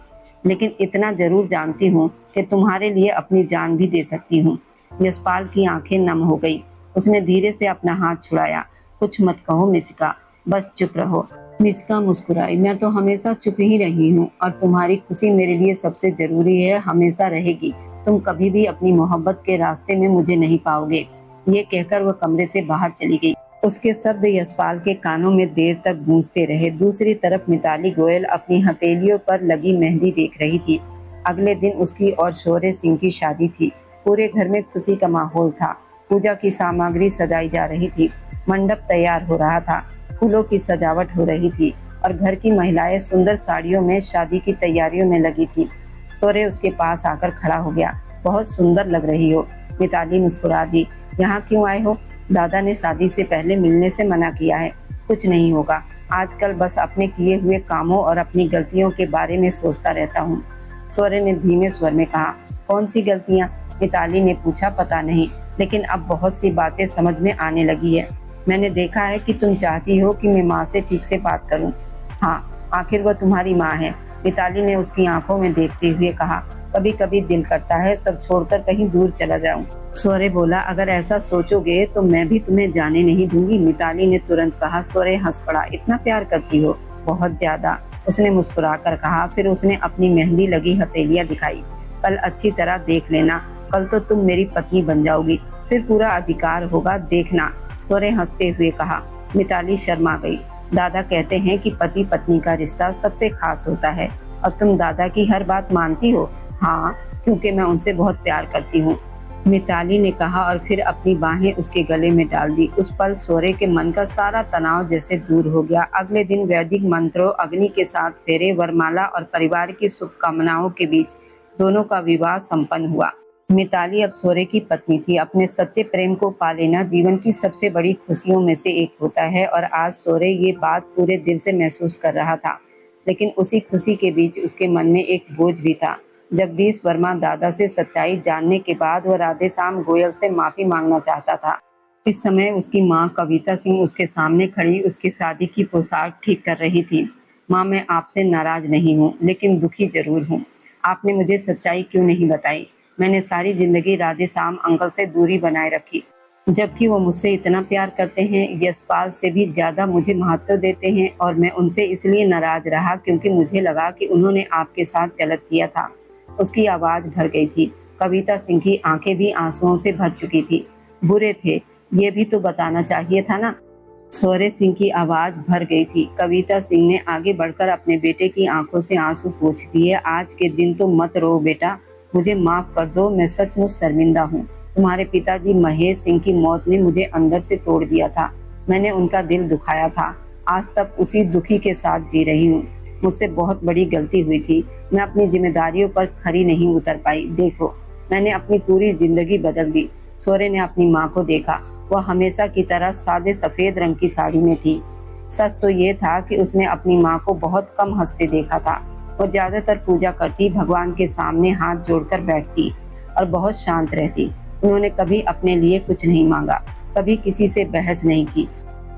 लेकिन इतना जरूर जानती हूँ कि तुम्हारे लिए अपनी जान भी दे सकती हूँ। यशपाल की आंखें नम हो गई। उसने धीरे से अपना हाथ छुड़ाया। कुछ मत कहो मिस्का, बस चुप रहो। मिस्का मुस्कुराई। मैं तो हमेशा चुप ही रही हूँ और तुम्हारी खुशी मेरे लिए सबसे जरूरी है, हमेशा रहेगी। तुम कभी भी अपनी मोहब्बत के रास्ते में मुझे नहीं पाओगे। ये कहकर वह कमरे से बाहर चली गई। उसके शब्द यशपाल के कानों में देर तक गूंजते रहे। दूसरी तरफ मिताली गोयल अपनी हथेलियों पर लगी मेहंदी देख रही थी। अगले दिन उसकी और शौर्य सिंह की शादी थी। पूरे घर में खुशी का माहौल था। पूजा की सामग्री सजाई जा रही थी, मंडप तैयार हो रहा था, फूलों की सजावट हो रही थी और घर की महिलाएं सुंदर साड़ियों में शादी की तैयारियों में लगी थी। शौर्य उसके पास आकर खड़ा हो गया। बहुत सुंदर लग रही हो। मिताली मुस्कुरा दी। यहाँ क्यों आए हो? दादा ने शादी से पहले मिलने से मना किया है। कुछ नहीं होगा, आजकल बस अपने किए हुए कामों और अपनी गलतियों के बारे में सोचता रहता हूँ, शौर्य ने धीमे स्वर में कहा। कौन सी गलतियाँ? मिताली ने पूछा। पता नहीं, लेकिन अब बहुत सी बातें समझ में आने लगी है। मैंने देखा है कि तुम चाहती हो कि मैं माँ से ठीक से बात करूँ। हाँ, आखिर वह तुम्हारी माँ है, मिताली ने उसकी आंखों में देखते हुए कहा। कभी कभी दिल करता है सब छोड़कर कहीं दूर चला जाऊं। शौर्य बोला। अगर ऐसा सोचोगे तो मैं भी तुम्हें जाने नहीं दूंगी, मिताली ने तुरंत कहा। शौर्य हंस पड़ा। इतना प्यार करती हो? बहुत ज्यादा, उसने मुस्कुरा कर कहा। फिर उसने अपनी मेहंदी लगी हथेलियां दिखाई। कल अच्छी तरह देख लेना, कल तो तुम मेरी पत्नी बन जाओगी, फिर पूरा अधिकार होगा, देखना, शौर्य हंसते हुए कहा। मिताली शर्मा गई। दादा कहते हैं कि पति पत्नी का रिश्ता सबसे खास होता है, और तुम दादा की हर बात मानती हो? हाँ, क्योंकि मैं उनसे बहुत प्यार करती हूँ। मिताली ने कहा और फिर अपनी बाहें उसके गले में डाल दी। उस पल सौर्य के मन का सारा तनाव जैसे दूर हो गया। अगले दिन वैदिक मंत्रों, अग्नि के साथ फेरे, वरमाला और परिवार की शुभकामनाओं के बीच दोनों का विवाह संपन्न हुआ। मिताली अब सौर्य की पत्नी थी। अपने सच्चे प्रेम को पा लेना जीवन की सबसे बड़ी खुशियों में से एक होता है और आज सौर्य ये बात पूरे दिल से महसूस कर रहा था। लेकिन उसी खुशी के बीच उसके मन में एक बोझ भी था। जगदीश वर्मा दादा से सच्चाई जानने के बाद वह राधेश्याम गोयल से माफी मांगना चाहता था। इस समय उसकी माँ कविता सिंह उसके सामने खड़ी उसकी शादी की पोशाक ठीक कर रही थी। माँ, मैं आपसे नाराज नहीं हूँ, लेकिन दुखी जरूर हूँ। आपने मुझे सच्चाई क्यों नहीं बताई? मैंने सारी जिंदगी राधेश्याम अंकल से दूरी बनाए रखी, जबकि वो मुझसे इतना प्यार करते हैं, यशपाल से भी ज्यादा मुझे महत्व देते हैं, और मैं उनसे इसलिए नाराज रहा क्योंकि मुझे लगा कि उन्होंने आपके साथ गलत किया था। उसकी आवाज भर गई थी। कविता सिंह की आंखें भी आंसुओं से भर चुकी थी। बुरे थे, ये भी तो बताना चाहिए था ना। सौर्य सिंह की आवाज भर गई थी। कविता सिंह ने आगे बढ़कर अपने बेटे की आंखों से आंसू पोंछ दिए। आज के दिन तो मत रो बेटा, मुझे माफ कर दो, मैं सचमुच शर्मिंदा हूँ। तुम्हारे पिताजी महेश सिंह की मौत ने मुझे अंदर से तोड़ दिया था। मैंने उनका दिल दुखाया था। आज तक उसी दुखी के साथ जी रही हूँ। मुझसे बहुत बड़ी गलती हुई थी। मैं अपनी जिम्मेदारियों पर खरी नहीं उतर पाई। देखो, मैंने अपनी पूरी जिंदगी बदल दी। सौर्य ने अपनी माँ को देखा। वह हमेशा की तरह सादे सफेद रंग की साड़ी में थी। सच तो ये था कि उसने अपनी माँ को बहुत कम हंसते देखा था। वो ज्यादातर पूजा करती, भगवान के सामने हाथ जोड़कर बैठती और बहुत शांत रहती। उन्होंने कभी अपने लिए कुछ नहीं मांगा, कभी किसी से बहस नहीं की।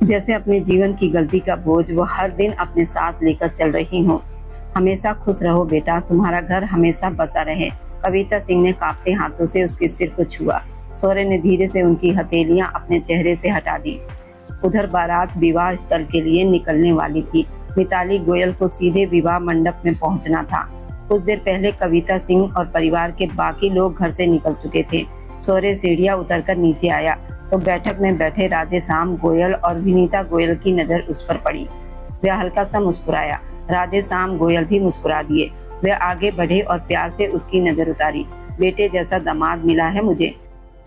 जैसे अपने जीवन की गलती का बोझ वो हर दिन अपने साथ लेकर चल रही हो। हमेशा खुश रहो बेटा, तुम्हारा घर हमेशा बसा रहे। कविता सिंह ने कांपते हाथों से उसके सिर को छुआ। सौर्य ने धीरे से उनकी हथेलियां अपने चेहरे से हटा दी। उधर बारात विवाह स्थल के लिए निकलने वाली थी। मिताली गोयल को सीधे विवाह मंडप में पहुंचना था। कुछ देर पहले कविता सिंह और परिवार के बाकी लोग घर से निकल चुके थे। सौर्य सीढ़ियां उतरकर नीचे आया तो बैठक में बैठे राधेश्याम गोयल और विनीता गोयल की नजर उस पर पड़ी। वह हल्का सा मुस्कुराया। राधेश्याम गोयल भी मुस्कुरा दिए। वे आगे बढ़े और प्यार से उसकी नजर उतारी। बेटे जैसा दामाद मिला है मुझे,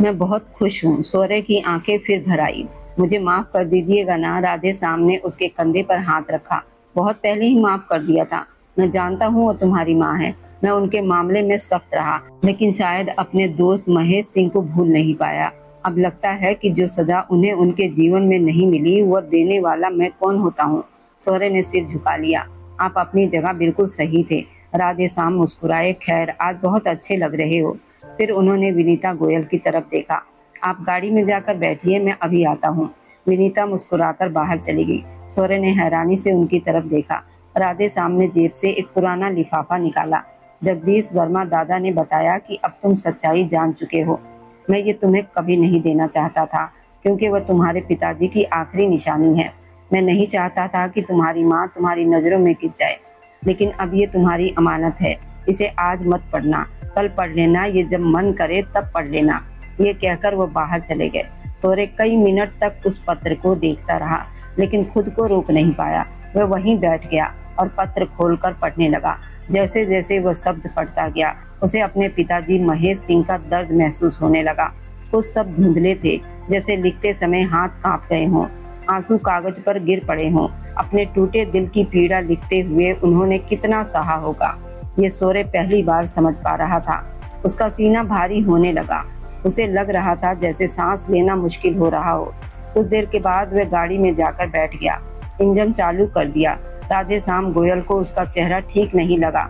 मैं बहुत खुश हूँ। सौर्य की आंखें फिर भर आई। मुझे माफ कर दीजिएगा ना। राधेश्याम ने उसके कंधे पर हाथ रखा। बहुत पहले ही माफ कर दिया था। मैं जानता हूँ वो तुम्हारी माँ है। मैं उनके मामले में सख्त रहा, लेकिन शायद अपने दोस्त महेश सिंह को भूल नहीं पाया। अब लगता है कि जो सजा उन्हें उनके जीवन में नहीं मिली, वह देने वाला मैं कौन होता हूँ। सौर्य ने सिर झुका लिया। आप अपनी जगह बिल्कुल सही थे। राधेश्याम मुस्कुराए। खैर, आज बहुत अच्छे लग रहे हो। फिर उन्होंने विनीता गोयल की तरफ देखा। आप गाड़ी में जाकर बैठिए, मैं अभी आता हूँ। विनीता मुस्कुराकर बाहर चली गई। सौर्य ने हैरानी से उनकी तरफ देखा। राधेश्याम ने जेब से एक पुराना लिफाफा निकाला। जगदीश वर्मा दादा ने बताया कि अब तुम सच्चाई जान चुके हो। मैं ये तुम्हें कभी नहीं देना चाहता था, क्योंकि वह तुम्हारे पिताजी की आखिरी निशानी है। मैं नहीं चाहता था कि तुम्हारी माँ तुम्हारी नजरों में गिर जाए, लेकिन अब ये तुम्हारी अमानत है। इसे आज मत पढ़ना, कल पढ़ लेना। ये जब मन करे तब पढ़ लेना। ये कहकर वो बाहर चले गए। सौर्य कई मिनट तक उस पत्र को देखता रहा, लेकिन खुद को रोक नहीं पाया। वह वहीं बैठ गया और पत्र खोलकर पढ़ने लगा। जैसे जैसे वह शब्द पढ़ता गया, उसे अपने पिताजी महेश सिंह का दर्द महसूस होने लगा। कुछ शब्द धुंधले थे, जैसे लिखते समय हाथ कांप गए हों, आंसू कागज पर गिर पड़े हों। अपने टूटे दिल की पीड़ा लिखते हुए उन्होंने कितना सहा होगा, ये सौर्य पहली बार समझ पा रहा था। उसका सीना भारी होने लगा। उसे लग रहा था जैसे सांस लेना मुश्किल हो रहा हो। कुछ देर के बाद वह गाड़ी में जाकर बैठ गया। इंजन चालू कर दिया। राधेश्याम गोयल को उसका चेहरा ठीक नहीं लगा।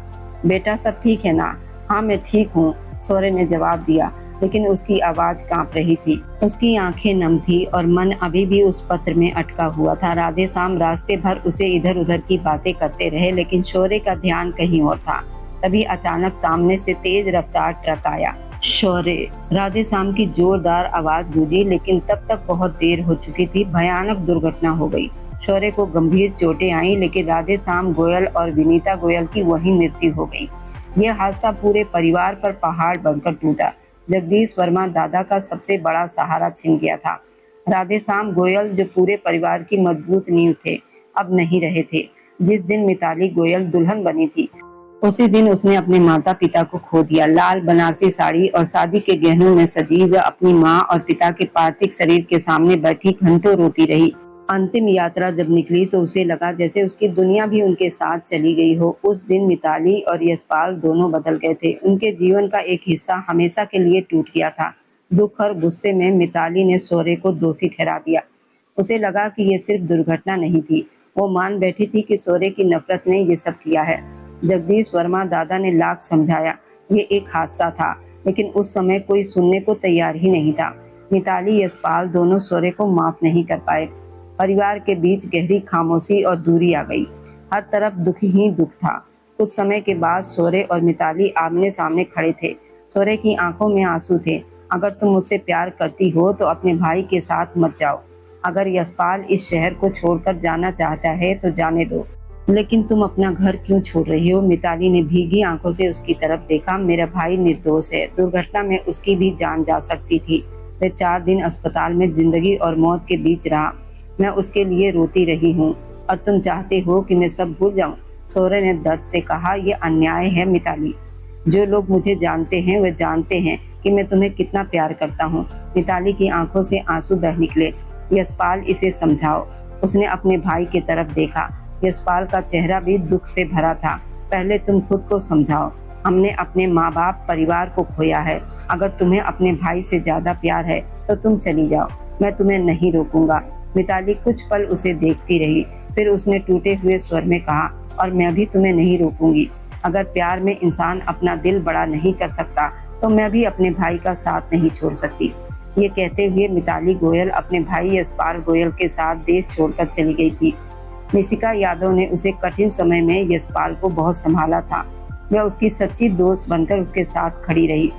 बेटा, सब ठीक है ना? हाँ, मैं ठीक हूँ, सौर्य ने जवाब दिया, लेकिन उसकी आवाज कांप रही थी। उसकी आंखें नम थी और मन अभी भी उस पत्र में अटका हुआ था। राधेश्याम रास्ते भर उसे इधर उधर की बातें करते रहे, लेकिन शौर्य का ध्यान कहीं और था। तभी अचानक सामने से तेज रफ्तार ट्रक आया। शौर्य, राधेश्याम की जोरदार आवाज गूंजी, लेकिन तब तक बहुत देर हो चुकी थी। भयानक दुर्घटना हो गई। शौर्य को गंभीर चोटें आईं, लेकिन राधेश्याम गोयल और विनीता गोयल की वहीं मृत्यु हो गई। यह हादसा पूरे परिवार पर पहाड़ बनकर टूटा। जगदीश वर्मा दादा का सबसे बड़ा सहारा छिन गया था। राधेश्याम गोयल, जो पूरे परिवार की मजबूत नींव थे, अब नहीं रहे थे। जिस दिन मिताली गोयल दुल्हन बनी थी, उसी दिन उसने अपने माता पिता को खो दिया। लाल बनारसी साड़ी और शादी के गहनों में सजी वह अपनी माँ और पिता के पार्थिव शरीर के सामने बैठी घंटों रोती रही। अंतिम यात्रा जब निकली तो उसे लगा जैसे उसकी दुनिया भी उनके साथ चली गई हो। उस दिन मिताली और यशपाल दोनों बदल गए थे। उनके जीवन का एक हिस्सा हमेशा के लिए टूट गया था। दुख और गुस्से में मिताली ने शौर्य को दोषी ठहरा दिया। उसे लगा कि ये सिर्फ दुर्घटना नहीं थी। वो मान बैठी थी कि शौर्य की नफरत ने ये सब किया है। जगदीश वर्मा दादा ने लाख समझाया, ये एक हादसा था, लेकिन उस समय कोई सुनने को तैयार ही नहीं था। मिताली यशपाल दोनों शौर्य को माफ नहीं कर पाए। परिवार के बीच गहरी खामोशी और दूरी आ गई। हर तरफ दुख ही दुख था। कुछ समय के बाद शौर्य और मिताली आमने सामने खड़े थे। शौर्य की आंखों में आंसू थे। अगर तुम मुझसे प्यार करती हो तो अपने भाई के साथ मत जाओ। अगर यशपाल इस शहर को छोड़कर जाना चाहता है तो जाने दो, लेकिन तुम अपना घर क्यों छोड़ रही हो? मिताली ने भीगी आंखों से उसकी तरफ देखा। मेरा भाई निर्दोष है। दुर्घटना में उसकी भी जान जा सकती थी। वह 4 दिन अस्पताल में जिंदगी और मौत के बीच रहा। मैं उसके लिए रोती रही हूँ और तुम चाहते हो कि मैं सब भूल जाऊं? शौर्य ने दर्द से कहा, यह अन्याय है मिताली। जो लोग मुझे जानते हैं वे जानते हैं कि मैं तुम्हें कितना प्यार करता हूँ। मिताली की आंखों से आंसू बह निकले। यशपाल, इसे समझाओ। उसने अपने भाई की तरफ देखा। यशपाल का चेहरा भी दुख से भरा था। पहले तुम खुद को समझाओ। हमने अपने माँ बाप परिवार को खोया है। अगर तुम्हें अपने भाई से ज्यादा प्यार है तो तुम चली जाओ, मैं तुम्हें नहीं रोकूंगा। मिताली कुछ पल उसे देखती रही, फिर उसने टूटे हुए स्वर में कहा, और मैं भी तुम्हें नहीं रोकूंगी। अगर प्यार में इंसान अपना दिल बड़ा नहीं कर सकता तो मैं भी अपने भाई का साथ नहीं छोड़ सकती। ये कहते हुए मिताली गोयल अपने भाई यशपाल गोयल के साथ देश छोड़कर चली गई थी। निशिका यादव ने उसे कठिन समय में यशपाल को बहुत संभाला था। वह उसकी सच्ची दोस्त बनकर उसके साथ खड़ी रही।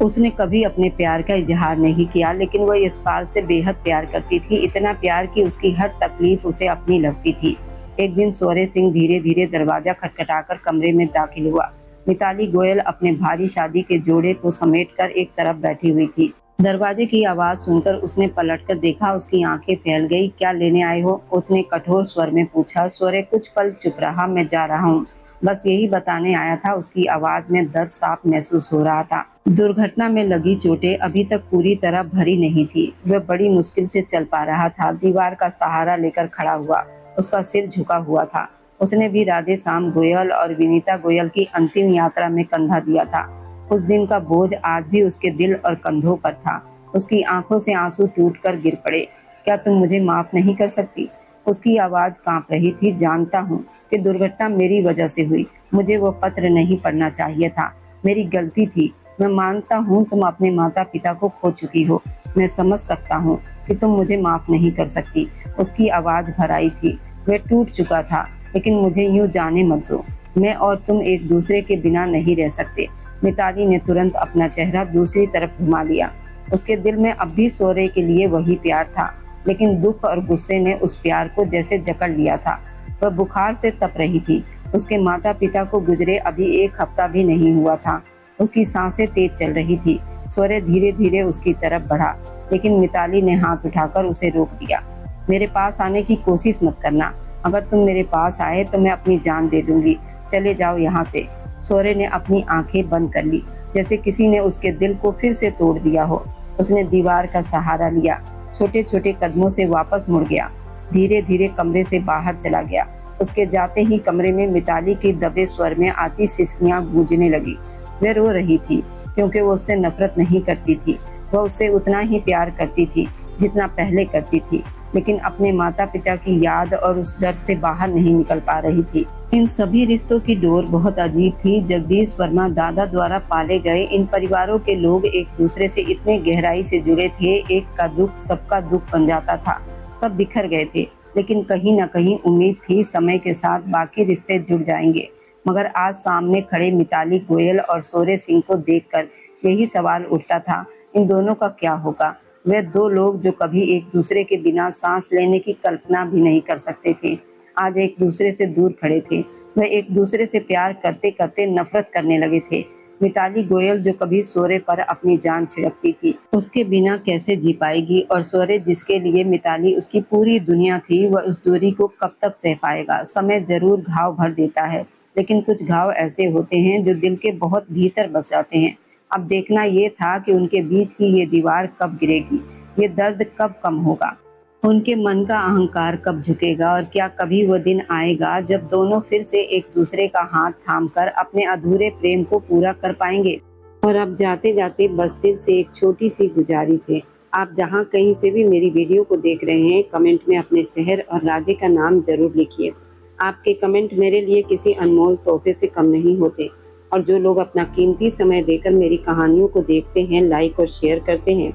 उसने कभी अपने प्यार का इजहार नहीं किया, लेकिन वह यशपाल से बेहद प्यार करती थी। इतना प्यार कि उसकी हर तकलीफ उसे अपनी लगती थी। एक दिन शौर्य सिंह धीरे धीरे दरवाजा खटखटाकर कमरे में दाखिल हुआ। मिताली गोयल अपने भारी शादी के जोड़े को समेटकर एक तरफ बैठी हुई थी। दरवाजे की आवाज सुनकर उसने पलटकर देखा। उसकी आंखें फैल गई। क्या लेने आए हो? उसने कठोर स्वर में पूछा। शौर्य कुछ पल चुप रहा। मैं जा रहा हूँ, बस यही बताने आया था। उसकी आवाज में दर्द साफ महसूस हो रहा था। दुर्घटना में लगी चोटें अभी तक पूरी तरह भरी नहीं थी। वह बड़ी मुश्किल से चल पा रहा था। दीवार का सहारा लेकर खड़ा हुआ। उसका सिर झुका हुआ था। उसने भी राधे श्याम गोयल और विनीता गोयल की अंतिम यात्रा में कंधा दिया था। उस दिन का बोझ आज भी उसके दिल और कंधों पर था। उसकी आंखों से आंसू टूटकर गिर पड़े। क्या तुम मुझे माफ नहीं कर सकती? उसकी आवाज कांप रही थी। जानता हूँ कि दुर्घटना मेरी वजह से हुई। मुझे वो पत्र नहीं पढ़ना चाहिए था। मेरी गलती थी। मैं मानता हूँ तुम अपने माता पिता को खो चुकी हो। मैं समझ सकता हूँ कि तुम मुझे माफ नहीं कर सकती। उसकी आवाज भर आई थी। वह टूट चुका था, लेकिन मुझे यूं जाने मत दो। मैं और तुम एक दूसरे के बिना नहीं रह सकते। मिताली ने तुरंत अपना चेहरा दूसरी तरफ घुमा लिया। उसके दिल में अब भी शौर्य के लिए वही प्यार था, लेकिन दुख और गुस्से ने उस प्यार को जैसे जकड़ लिया था। वह बुखार से तप रही थी। उसके माता पिता को गुजरे अभी 1 हफ्ता भी नहीं हुआ था। उसकी सांसें तेज चल रही थी। शौर्य धीरे धीरे उसकी तरफ बढ़ा, लेकिन मिताली ने हाथ उठाकर उसे रोक दिया। मेरे पास आने की कोशिश मत करना। अगर तुम मेरे पास आए तो मैं अपनी जान दे दूंगी। चले जाओ यहाँ से। शौर्य ने अपनी आंखें बंद कर ली, जैसे किसी ने उसके दिल को फिर से तोड़ दिया हो। उसने दीवार का सहारा लिया। छोटे छोटे कदमों से वापस मुड़ गया। धीरे धीरे कमरे से बाहर चला गया। उसके जाते ही कमरे में मिताली के दबे स्वर में आती सिसकियां गूंजने लगी। वह रो रही थी, क्योंकि वो उससे नफरत नहीं करती थी। वह उससे उतना ही प्यार करती थी जितना पहले करती थी, लेकिन अपने माता पिता की याद और उस दर्द से बाहर नहीं निकल पा रही थी। इन सभी रिश्तों की डोर बहुत अजीब थी। जगदीश वर्मा दादा द्वारा पाले गए इन परिवारों के लोग एक दूसरे से इतने गहराई से जुड़े थे। एक का दुख सबका दुख बन जाता था। सब बिखर गए थे, लेकिन कहीं न कहीं उम्मीद थी समय के साथ बाकी रिश्ते जुड़ जाएंगे। मगर आज सामने खड़े मिताली गोयल और शौर्य सिंह को देखकर यही सवाल उठता था, इन दोनों का क्या होगा? वे 2 लोग जो कभी एक दूसरे के बिना सांस लेने की कल्पना भी नहीं कर सकते थे, आज एक दूसरे से दूर खड़े थे। वे एक दूसरे से प्यार करते करते नफरत करने लगे थे। मिताली गोयल जो कभी शौर्य पर अपनी जान छिड़कती थी, उसके बिना कैसे जी पाएगी? और शौर्य जिसके लिए मिताली उसकी पूरी दुनिया थी, वह उस दूरी को कब तक सह पाएगा? समय जरूर घाव भर देता है, लेकिन कुछ घाव ऐसे होते हैं जो दिल के बहुत भीतर बस जाते हैं। अब देखना ये था कि उनके बीच की ये दीवार कब गिरेगी, ये दर्द कब कम होगा, उनके मन का अहंकार कब झुकेगा और क्या कभी वो दिन आएगा जब दोनों फिर से एक दूसरे का हाथ थामकर अपने अधूरे प्रेम को पूरा कर पाएंगे। और अब जाते जाते बस दिल से एक छोटी सी गुजारिश है, आप जहाँ कहीं से भी मेरी वीडियो को देख रहे हैं, कमेंट में अपने शहर और राज्य का नाम जरूर लिखिए। आपके कमेंट मेरे लिए किसी अनमोल तोहफे से कम नहीं होते। और जो लोग अपना कीमती समय देकर मेरी कहानियों को देखते हैं, लाइक और शेयर करते हैं,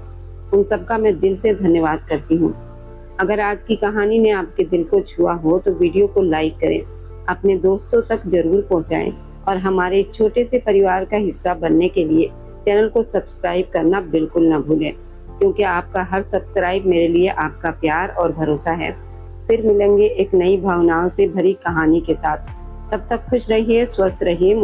उन सबका मैं दिल से धन्यवाद करती हूँ। अगर आज की कहानी ने आपके दिल को छुआ हो तो वीडियो को लाइक करें, अपने दोस्तों तक जरूर पहुंचाएं और हमारे इस छोटे से परिवार का हिस्सा बनने के लिए चैनल को सब्सक्राइब करना बिल्कुल न भूलें, क्योंकि आपका हर सब्सक्राइब मेरे लिए आपका प्यार और भरोसा है। फिर मिलेंगे एक नई भावनाओं से भरी कहानी के साथ। तब तक खुश रहिए, स्वस्थ रहिए,